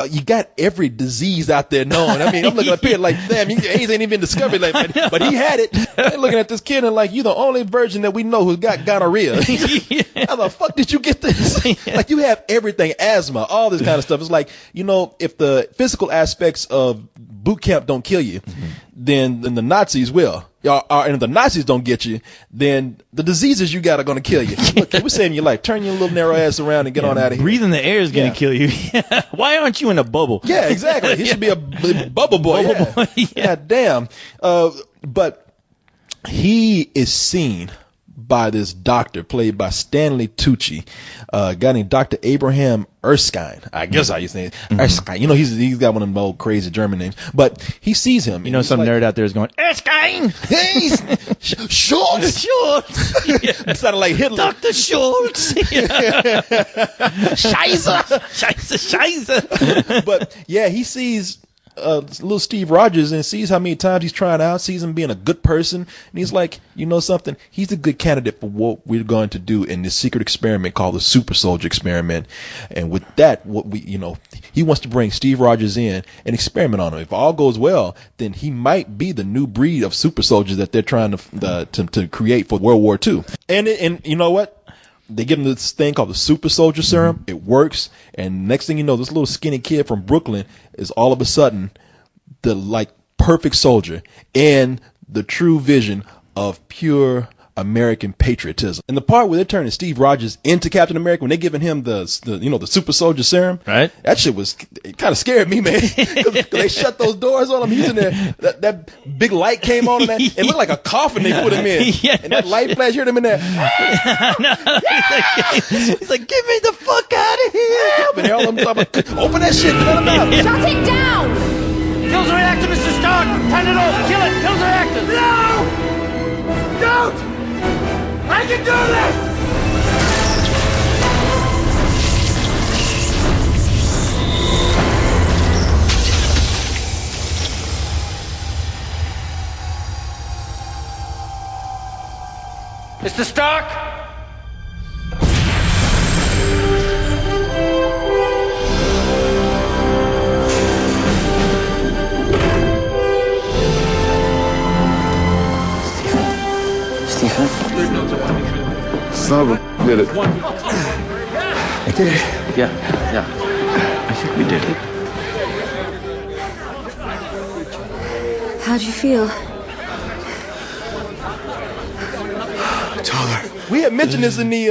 you got every disease out there known. I mean, I'm looking up here like, damn, AIDS ain't even discovered, like, but he had it. I'm looking at this kid and like, you're the only virgin that we know who's got gonorrhea. How the fuck did you get this? Like, you have everything, asthma, all this kind of stuff. It's like, if the physical aspects of boot camp don't kill you, then the Nazis will. And if the Nazis don't get you, then the diseases you got are going to kill you. Look, we're saving your life. Turn your little narrow ass around and get on out of here. Breathing the air is going to kill you. Why aren't you in a bubble? Yeah, exactly. He should be a bubble boy. Bubble boy. Yeah, damn. But he is seen by this doctor played by Stanley Tucci, a guy named Dr. Abraham Erskine. I guess how you say it. Erskine. He's got one of them old crazy German names. But he sees him. Some nerd out there is going, Erskine! He's Schultz! Schultz! It sounded like Hitler. Dr. Schultz! Scheiße! Scheiße! Scheiße! But yeah, he sees little Steve Rogers and sees how many times he's trying out, sees him being a good person, and he's like, you know something? He's a good candidate for what we're going to do in this secret experiment called the Super Soldier Experiment. And with that, he wants to bring Steve Rogers in and experiment on him. If all goes well, then he might be the new breed of super soldiers that they're trying to create for World War II. And you know what? They give him this thing called the Super Soldier Serum. It works, and next thing you know, this little skinny kid from Brooklyn is all of a sudden the perfect soldier and the true vision of pure American patriotism. And the part where they're turning Steve Rogers into Captain America, when they're giving him the Super Soldier Serum, right? That shit it kind of scared me, man. Cause they shut those doors on him. He's in there. That big light came on, man. It looked like a coffin they put him in. And that light flash hit him in there. He's like, get me the fuck out of here. But they're all of them talking, open that shit, let him out. Shut it down. Kills the reactor, Mr. Stark. Turn it off. Kill it. Kills the reactor. No! Don't! I can do this! Mr. Stark? Stephen? Son of a did it. I did it. Yeah. I think we did it. How'd you feel? Tyler. We had mentioned this in the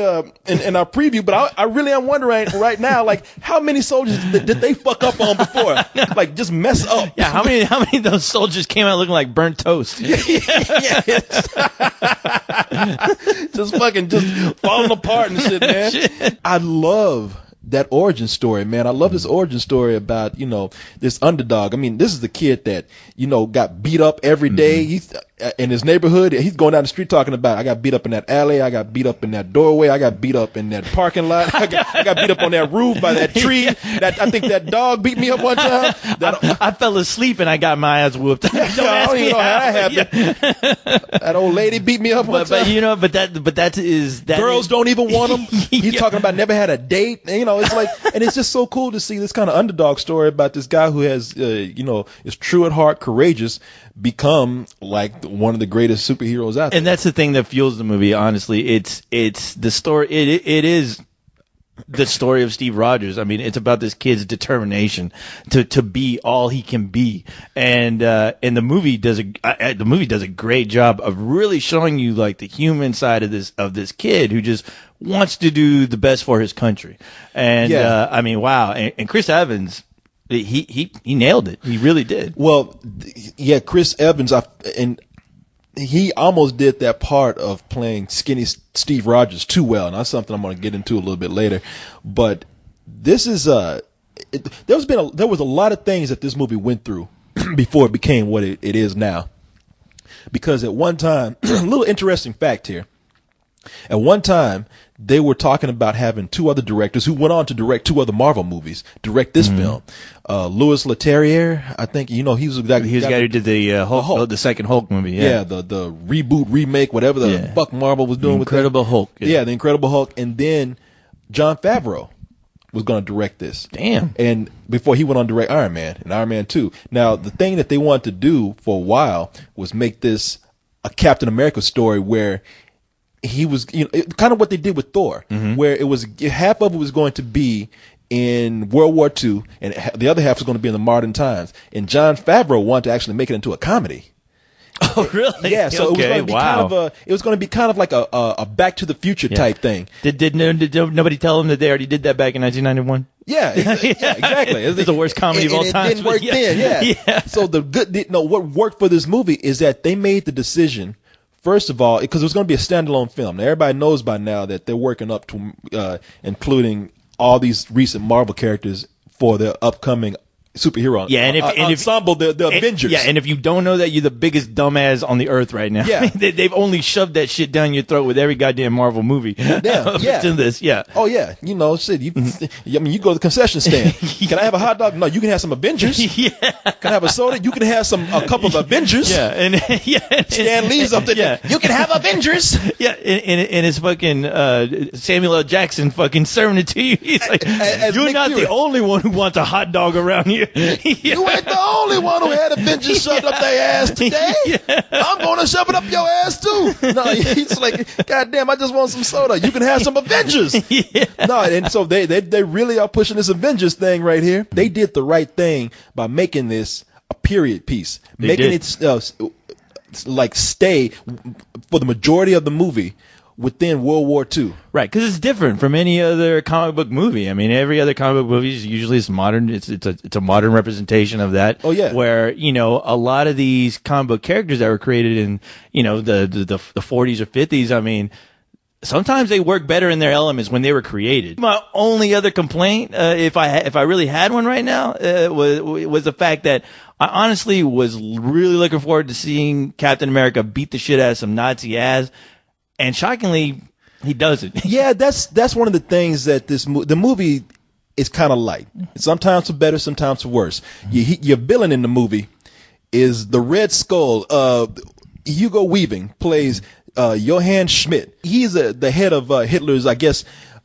in our preview, but I really am wondering right now, how many soldiers did they fuck up on before? Just mess up. Yeah, how many of those soldiers came out looking like burnt toast? Yeah. just falling apart and shit, man. Shit. I love that origin story, man. I love this origin story about, this underdog. I mean, this is the kid that, got beat up every day. He's in his neighborhood. He's going down the street talking about, I got beat up in that alley. I got beat up in that doorway. I got beat up in that parking lot. I got beat up on that roof by that tree. I think that dog beat me up one time. I fell asleep and I got my ass whooped. I don't even know how that happened. That old lady beat me up one time. Girls don't even want him. He's talking about never had a date. And, it's like, and it's just so cool to see this kind of underdog story about this guy who has, is true at heart, courageous, become like one of the greatest superheroes out there. And that's the thing that fuels the movie. Honestly, it's the story. It is the story of Steve Rogers. I mean, it's about this kid's determination to be all he can be, and the movie does a great job of really showing you the human side of this kid who just wants to do the best for his country. And I mean, wow. And Chris Evans, he nailed it. He really did. Well, yeah, Chris Evans, and he almost did that part of playing skinny Steve Rogers too well, and that's something I'm going to get into a little bit later. But this is there was a lot of things that this movie went through before it became what it is now. Because at one time, a little interesting fact here. At one time, they were talking about having two other directors who went on to direct two other Marvel movies, direct this film. Louis Leterrier, I think, he was the guy who did the Hulk, the second Hulk movie. Yeah, the reboot, remake, whatever the fuck Marvel was doing with Incredible Hulk. Yeah, the Incredible Hulk. And then Jon Favreau was going to direct this. Damn. And before he went on to direct Iron Man and Iron Man 2. Now, the thing that they wanted to do for a while was make this a Captain America story where he was, kind of what they did with Thor, where it was half of it was going to be in World War II, and the other half was going to be in the modern times. And Jon Favreau wanted to actually make it into a comedy. Oh, really? Yeah. So okay, it was going to be kind of like a Back to the Future type thing. Did nobody tell them that they already did that back in 1991? Yeah, exactly. It's the worst comedy of all time. It didn't work then. Yeah. So what worked for this movie is that they made the decision. First of all, because it was going to be a standalone film. Now, everybody knows by now that they're working up to including all these recent Marvel characters for their upcoming superhero. Yeah, and if ensemble, the Avengers. Yeah, and if you don't know that, you're the biggest dumbass on the earth right now. Yeah. They've only shoved that shit down your throat with every goddamn Marvel movie. Yeah. To this, yeah. Oh yeah, you know, shit. You go to the concession stand. Can I have a hot dog? No, you can have some Avengers. Yeah. Can I have a soda? You can have a couple of Avengers. Yeah, and Stan Lee's up there. Yeah. You can have Avengers. Yeah, and it's fucking Samuel L. Jackson fucking serving it to you. He's like, you're Nick not Fury. the only one who wants a hot dog around here. You ain't the only one who had Avengers shoved up their ass today. Yeah. I'm gonna shove it up your ass too. No, he's like, God damn, I just want some soda. You can have some Avengers. Yeah. No, and so they really are pushing this Avengers thing right here. They did the right thing by making this a period piece, making it like stay for the majority of the movie within World War II. Right, because it's different from any other comic book movie. I mean, every other comic book movie is usually modern. It's a modern representation of that. Oh yeah. Where a lot of these comic book characters that were created in the 40s or 50s. I mean, sometimes they work better in their elements when they were created. My only other complaint, if I really had one right now, was the fact that I honestly was really looking forward to seeing Captain America beat the shit out of some Nazi ass, and shockingly, he doesn't. Yeah, that's one of the things that the movie is kind of light. Sometimes for better, sometimes for worse. Your villain in the movie is the Red Skull. Hugo Weaving plays Johann Schmidt. He's the head of Hitler's, I guess,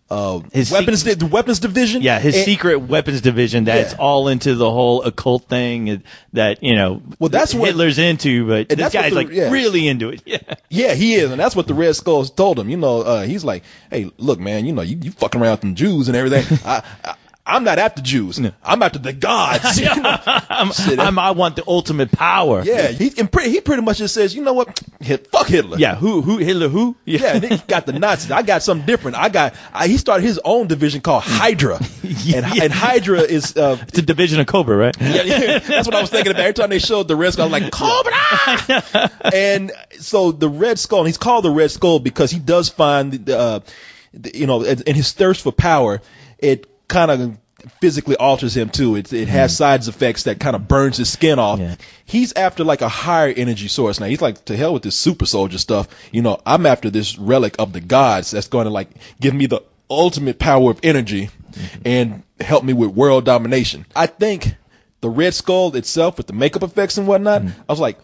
the weapons division. Yeah, his secret weapons division that's all into the whole occult thing that well, that's what Hitler's into, but this guy's really into it. Yeah, he is, and that's what the Red Skulls told him. He's like, hey, look, man, you fucking around with them Jews and everything. I'm not after Jews. No. I'm after the gods. I want the ultimate power. Yeah, he pretty much just says, you know what? Fuck Hitler. Yeah, who Hitler? Who? Yeah, and he got the Nazis. I got something different. He started his own division called Hydra, and Hydra is it's a division of Cobra, right? Yeah, that's what I was thinking about. Every time they showed the Red Skull, I was like, Cobra. And so the Red Skull, and he's called the Red Skull because he does find in his thirst for power, it kind of physically alters him too. It has side effects that kind of burns his skin off. Yeah. He's after like a higher energy source. Now he's like, to hell with this super soldier stuff. I'm after this relic of the gods that's going to like give me the ultimate power of energy and help me with world domination. I think the Red Skull itself with the makeup effects and whatnot, I was like,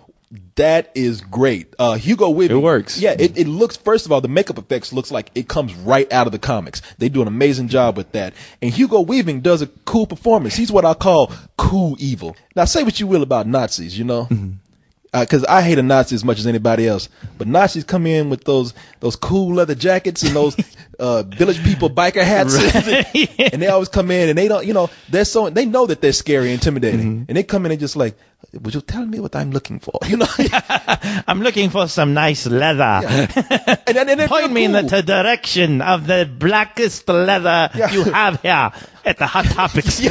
that is great. Hugo Weaving. It works. Yeah, it looks, first of all, the makeup effects looks like it comes right out of the comics. They do an amazing job with that. And Hugo Weaving does a cool performance. He's what I call cool evil. Now, say what you will about Nazis, because I hate a Nazi as much as anybody else. But Nazis come in with those cool leather jackets and those village people biker hats, and they always come in and they don't, they know that they're scary, intimidating, and they come in and just like, would you tell me what I'm looking for? I'm looking for some nice leather. Yeah. And point me in the direction of the blackest leather you have here at the Hot Topics.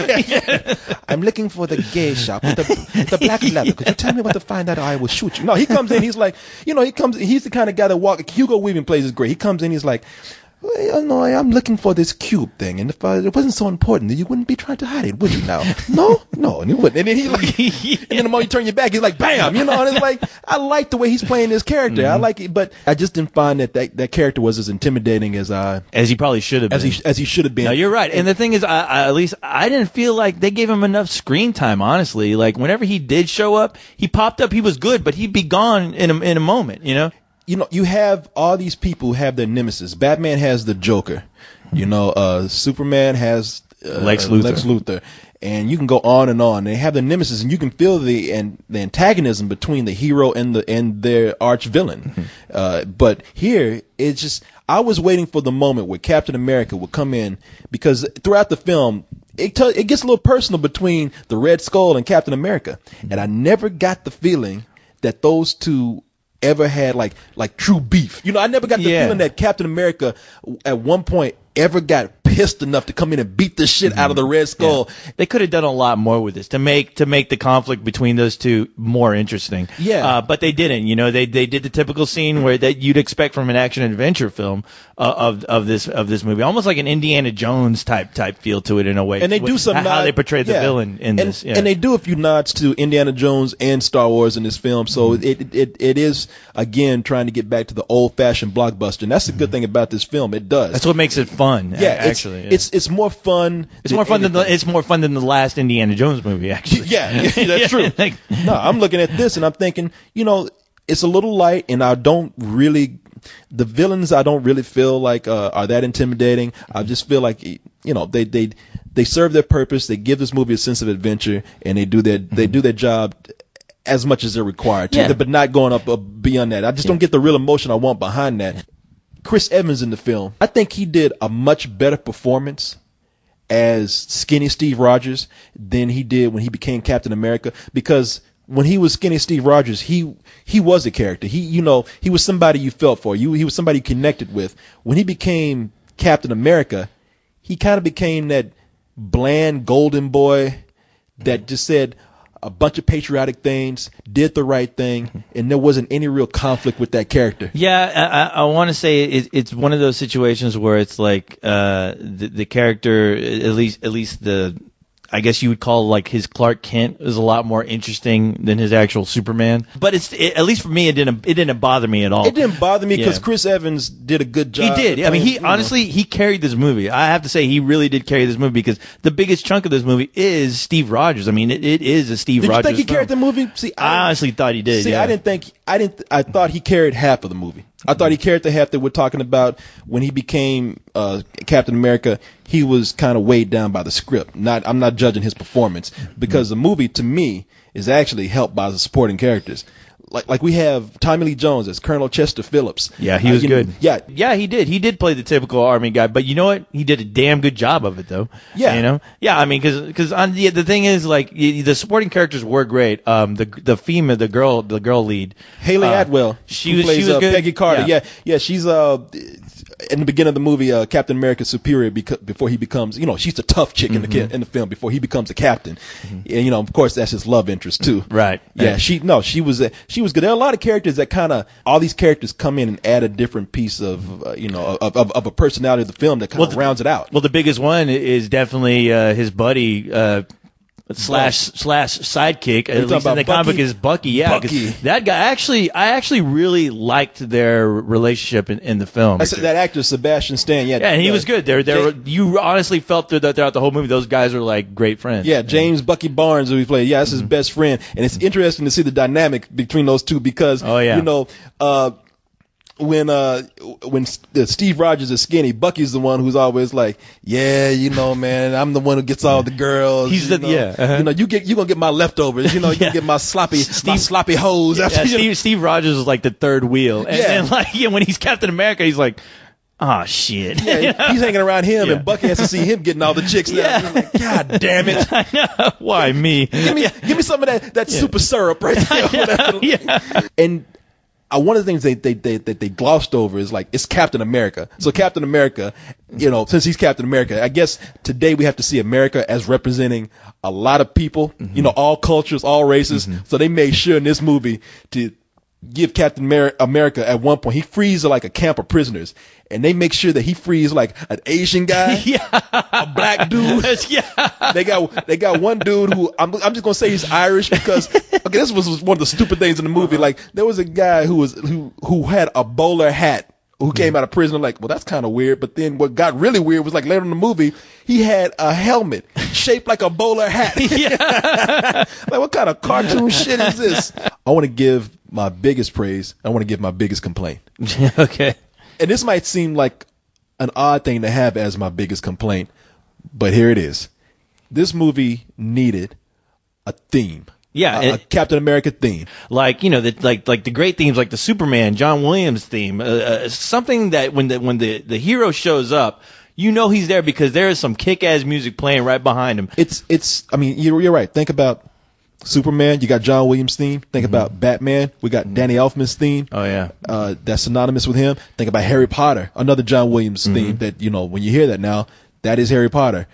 I'm looking for the gay shop with the black leather. Could you tell me what to find out or I will shoot you? No, he comes in, he's like, he's the kind of guy that Hugo Weaving plays is great. He comes in, he's like, well, I'm looking for this cube thing, and if it wasn't so important, you wouldn't be trying to hide it, would you now? No, and you wouldn't. And then and then the moment you turn your back, he's like, bam, and it's like, I like the way he's playing this character. I like it, but I just didn't find that character was as intimidating as he probably should have been. As he should have been. No, you're right. And the thing is, at least I didn't feel like they gave him enough screen time, honestly. Like, whenever he did show up, he popped up, he was good, but he'd be gone in a moment, You have all these people who have their nemesis. Batman has the Joker. Superman has Lex Luthor. And you can go on and on. They have the nemesis, and you can feel the antagonism between the hero and their arch villain. But here, it's just, I was waiting for the moment where Captain America would come in, because throughout the film, it gets a little personal between the Red Skull and Captain America. And I never got the feeling that those two ever had like true beef. I never got the feeling that Captain America at one point ever got pissed enough to come in and beat the shit out of the Red Skull. Yeah. They could have done a lot more with this to make the conflict between those two more interesting. Yeah. But they didn't. You know, they did the typical scene where that you'd expect from an action adventure film of this movie, almost like an Indiana Jones type feel to it in a way. And they do some how they portrayed the villain in this. Yeah. And they do a few nods to Indiana Jones and Star Wars in this film. So it is again trying to get back to the old fashioned blockbuster. And that's the good thing about this film. It does. That's what makes it fun. Yeah, actually, it's more fun. It's more fun than the last Indiana Jones movie. Actually, yeah, that's true. No, I'm looking at this and I'm thinking, you know, it's a little light, and the villains I don't really feel like are that intimidating. I just feel like, you know, they serve their purpose. They give this movie a sense of adventure, and they do their job as much as they're required to, but not going up beyond that. I just don't get the real emotion I want behind that. Chris Evans in the film, I think he did a much better performance as skinny Steve Rogers than he did when he became Captain America, because when he was skinny Steve Rogers, he was a character. He was somebody you felt for. He was somebody you connected with. When he became Captain America, he kind of became that bland golden boy that just said a bunch of patriotic things, did the right thing, and there wasn't any real conflict with that character. Yeah, I want to say it's one of those situations where it's like the character, at least the, I guess you would call like his Clark Kent, is a lot more interesting than his actual Superman. But at least for me, it didn't bother me at all. It didn't bother me because Chris Evans did a good job. He did. I mean, he carried this movie. I have to say, he really did carry this movie, because the biggest chunk of this movie is Steve Rogers. I mean, it is a Steve Rogers. Did you think he carried the movie? See, I honestly thought he did. See, yeah. I thought he carried half of the movie. I thought he carried the half that we're talking about when he became Captain America. He was kind of weighed down by the script. I'm not judging his performance, because the movie, to me, is actually helped by the supporting characters. Like we have Tommy Lee Jones as Colonel Chester Phillips. Yeah, he was good. Yeah, he did. He did play the typical Army guy, but you know what? He did a damn good job of it, though. Yeah, you know. Yeah, I mean, because the thing is, like, the supporting characters were great. The female, the girl lead, Haley Atwell. She plays was good. Peggy Carter. Yeah. She's in the beginning of the movie, Captain America's superior before he becomes, you know, she's the tough chick in the film before he becomes a captain. And, you know, of course, that's his love interest too. Right. Yeah. She was good. There are a lot of characters that all these characters come in and add a different piece of, of a personality of the film that kind of rounds it out. Well, the biggest one is definitely his buddy, slash sidekick, at least in the comic book, is Bucky. Yeah, Bucky. That guy, I actually really liked their relationship in the film. That actor Sebastian Stan. Yeah, and he was good. You honestly felt that throughout the whole movie, those guys are like great friends. Yeah, James Bucky Barnes, who he played. Yeah, that's his best friend, and it's interesting to see the dynamic between those two, because you know. When Steve Rogers is skinny, Bucky's the one who's always like, yeah, you know, man, I'm the one who gets all the girls. He's you know, you gonna get my leftovers. You know, you gonna get my sloppy hose. Steve Rogers is like the third wheel, and then like when he's Captain America, he's like, oh shit. Yeah, he's hanging around him, and Bucky has to see him getting all the chicks. Now. He's like, God damn it! I know. Why me? Give me some of that super syrup right there. And one of the things they glossed over is like, it's Captain America. So Captain America, you know, since he's Captain America, I guess today we have to see America as representing a lot of people, you know, all cultures, all races. So they made sure in this movie to give Captain America at one point, he frees like a camp of prisoners, and they make sure that he frees like an Asian guy, a black dude. They got one dude who I'm just gonna say he's Irish, because this was one of the stupid things in the movie. Like, there was a guy who had a bowler hat, who came out of prison. Like, well, that's kind of weird. But then what got really weird was, like, later in the movie, he had a helmet shaped like a bowler hat. Like, what kind of cartoon shit is this? I want to give my biggest praise. I want to give my biggest complaint. Okay. And this might seem like an odd thing to have as my biggest complaint, but here it is. This movie needed a theme. Yeah, a Captain America theme, like, you know, like the great themes, like the Superman, John Williams theme, something that when the hero shows up, you know he's there because there is some kick-ass music playing right behind him. I mean, you're right. Think about Superman, you got John Williams' theme. Think about Batman, we got Danny Elfman's theme. Oh yeah, that's synonymous with him. Think about Harry Potter, another John Williams theme that, you know, when you hear that now, that is Harry Potter.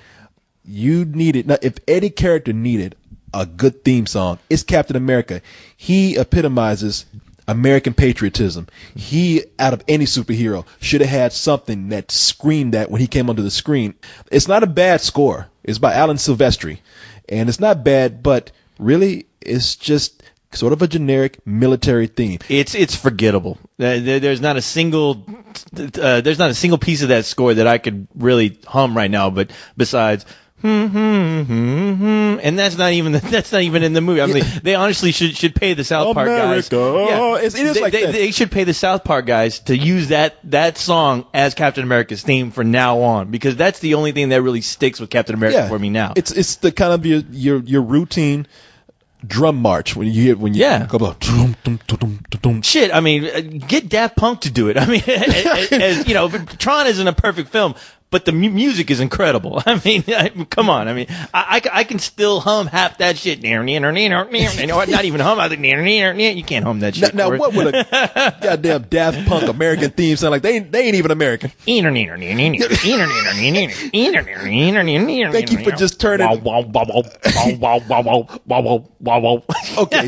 You needed, now, if any character needed a good theme song, it's Captain America. He epitomizes American patriotism. He, out of any superhero, should have had something that screamed that when he came onto the screen. It's not a bad score. It's by Alan Silvestri. And it's not bad, but really, it's just sort of a generic military theme. It's forgettable. There's not a single piece of that score that I could really hum right now. But besides, and that's not even in the movie. I mean, they honestly should pay the South Park guys. Yeah, it is like that. They should pay the South Park guys to use that song as Captain America's theme from now on, because that's the only thing that really sticks with Captain America for me now. It's the kind of your routine drum march when you go up. Shit, I mean, get Daft Punk to do it. I mean, as you know, Tron isn't a perfect film, but the music is incredible. I mean, come on. I mean, I can still hum half that shit. You know, not even hum. I think you can't hum that shit. Now what would a goddamn Daft Punk American theme sound like? They ain't even American. Thank you for just turning. Okay.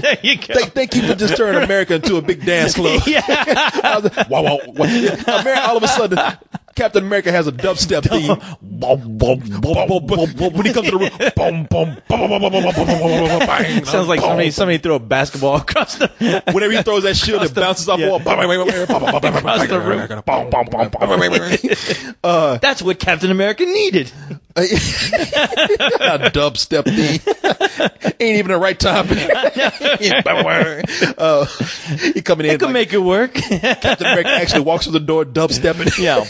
Thank you for just turning America into a big dance club. All of a sudden, Captain America has a dubstep theme. When he comes to the room, boom, boom, sounds like somebody threw a basketball across the. Whenever he throws that shield, it bounces off the wall. Across the room. That's what Captain America needed. A dubstep theme. Ain't even the right time. He coming in. It could make it work. Captain America actually walks through the door, dubstepping. Yeah.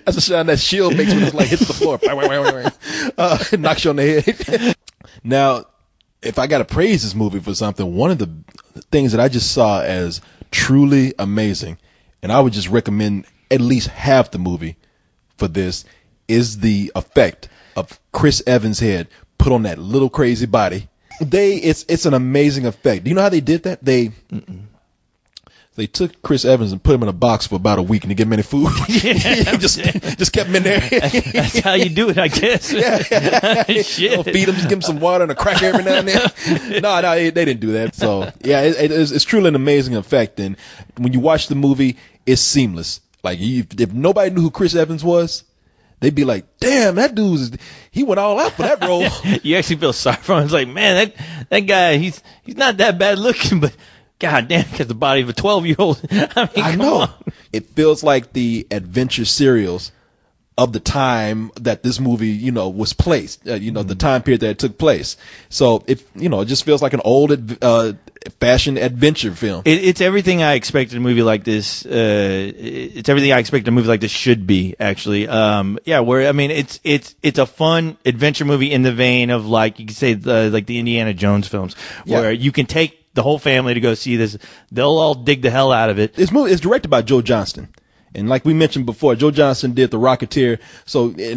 That's the sound that shield makes when it like hits the floor. Knocks you on the head. Now, if I got to praise this movie for something, one of the things that I just saw as truly amazing, and I would just recommend at least half the movie for this, is the effect of Chris Evans' head put on that little crazy body. It's an amazing effect. Do you know how they did that? They took Chris Evans and put him in a box for about a week and didn't give him any food. just kept him in there. That's how you do it, I guess. Shit. Feed him, just give him some water and a cracker every now and then. No, they didn't do that. So yeah, it's truly an amazing effect. And when you watch the movie, it's seamless. Like if nobody knew who Chris Evans was, they'd be like, "Damn, that he went all out for that role." You actually feel sorry for him. It's like, man, that guy, he's not that bad looking, but God damn, he has the body of a 12-year-old. I know. It feels like the adventure serials of the time that this movie, was placed. The time period that it took place. So it just feels like an old fashioned adventure film. It's everything I expected a movie like this. It's everything I expect a movie like this should be, actually. It's a fun adventure movie in the vein of, like, you could say like the Indiana Jones films, where you can take the whole family to go see this. They'll all dig the hell out of it. This movie is directed by Joe Johnston. And like we mentioned before, Joe Johnston did The Rocketeer.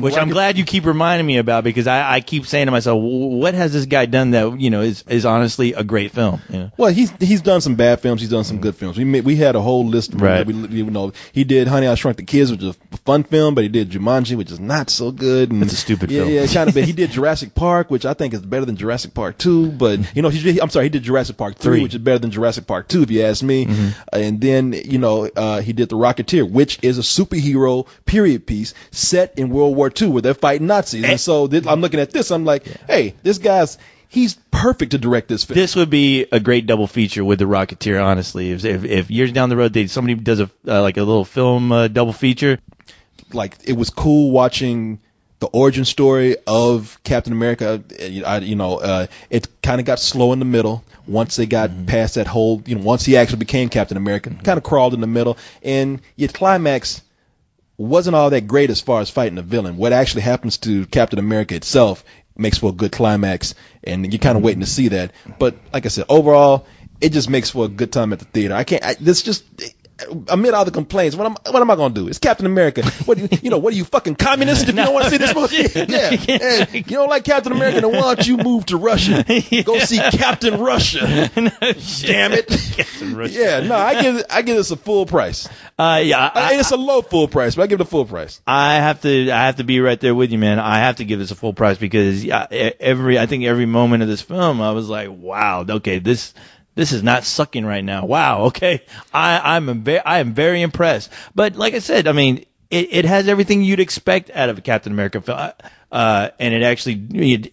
Which I'm glad you keep reminding me about, because I keep saying to myself, what has this guy done that is honestly a great film? Well, he's done some bad films. He's done some good films. We had a whole list of films. He did Honey, I Shrunk the Kids, which is a fun film, but he did Jumanji, which is not so good. And it's a stupid film. Yeah, kind of. He did Jurassic Park, which I think is better than Jurassic Park 2. But he did Jurassic Park 3, which is better than Jurassic Park 2, if you ask me. Mm-hmm. And then he did The Rocketeer, which is a superhero period piece set in World War II where they're fighting Nazis. And so I'm looking at this, I'm like, hey, he's perfect to direct this film. This would be a great double feature with The Rocketeer, honestly. If years down the road somebody does a little film double feature. Like, it was cool watching the origin story of Captain America. It kind of got slow in the middle. Once they got past that whole, once he actually became Captain America, kind of crawled in the middle. And your climax wasn't all that great as far as fighting the villain. What actually happens to Captain America itself makes for a good climax, and you're kind of waiting to see that. But like I said, overall, it just makes for a good time at the theater. amid all the complaints, what am I gonna do? It's Captain America. What are you fucking communist if you don't want to see this movie? Yeah. And you don't like Captain America, then why don't you move to Russia? Go see Captain Russia. Damn it. Captain Russia. Yeah, no, I give this a full price. It's a low full price, but I give it a full price. I have to be right there with you, man. I have to give this a full price because I think every moment of this film, I was like, wow, okay, this is not sucking right now. Wow, okay. I am very impressed. But like I said, I mean, it has everything you'd expect out of a Captain America film. And it actually,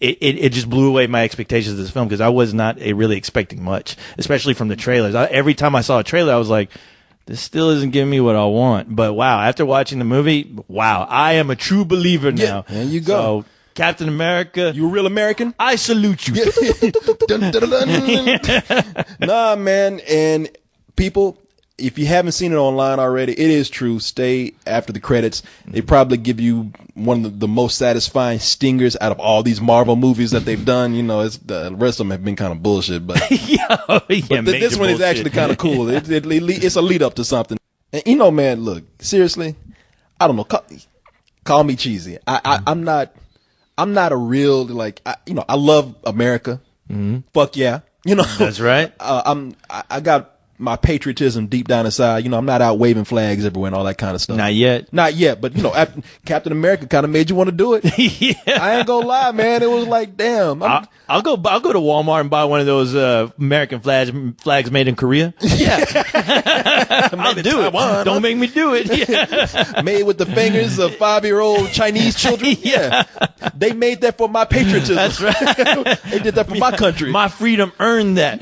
it just blew away my expectations of this film because I was not really expecting much, especially from the trailers. Every time I saw a trailer, I was like, this still isn't giving me what I want. But wow, after watching the movie, wow, I am a true believer now. Yeah, there you go. So, Captain America. You a real American? I salute you. Nah, man. And people, if you haven't seen it online already, it is true. Stay after the credits. They probably give you one of the most satisfying stingers out of all these Marvel movies that they've done. The rest of them have been kind of bullshit, but, but this one is actually kind of cool. It's a lead up to something. And man, look, seriously, I don't know. Call me cheesy. I'm not a real I love America. Mm-hmm. Fuck yeah, That's right. I got my patriotism deep down inside. I'm not out waving flags everywhere and all that kind of stuff. Not yet. But after Captain America kind of made you want to do it. Yeah. I ain't gonna lie, man. It was like, damn. I'll go to Walmart and buy one of those American flags made in Korea. Yeah. I'll do Taiwan, it. Don't make me do it. Yeah. Made with the fingers of 5-year-old Chinese children. Yeah. They made that for my patriotism. That's right. They did that for my country. My freedom earned that.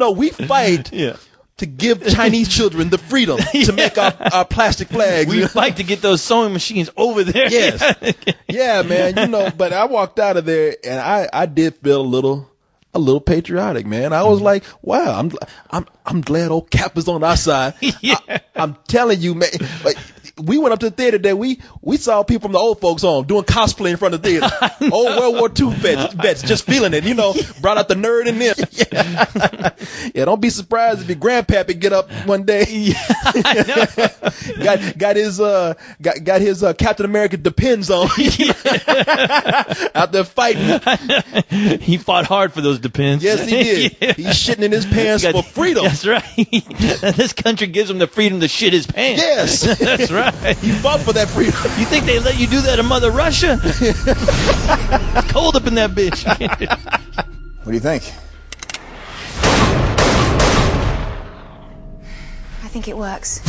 We fight to give Chinese children the freedom to make our plastic flags. We fight to get those sewing machines over there. Yes. Yeah, man. But I walked out of there and I did feel a little patriotic, man. I was like, wow, I'm glad old Cap is on our side. Yeah. I'm telling you, man. Like, we went up to the theater today. We saw people from the old folks home doing cosplay in front of the theater. Old World War II vets just feeling it, brought out the nerd in them. Yeah, don't be surprised if your grandpappy get up one day. got his Captain America Depends on. Out there fighting. He fought hard for those Depends. Yes, he did. Yeah. He's shitting in his pants for freedom. That's right. This country gives him the freedom to shit his pants. Yes. That's right. He fought for that freedom. You think they let you do that in Mother Russia? It's cold up in that bitch. What do you think? I think it works.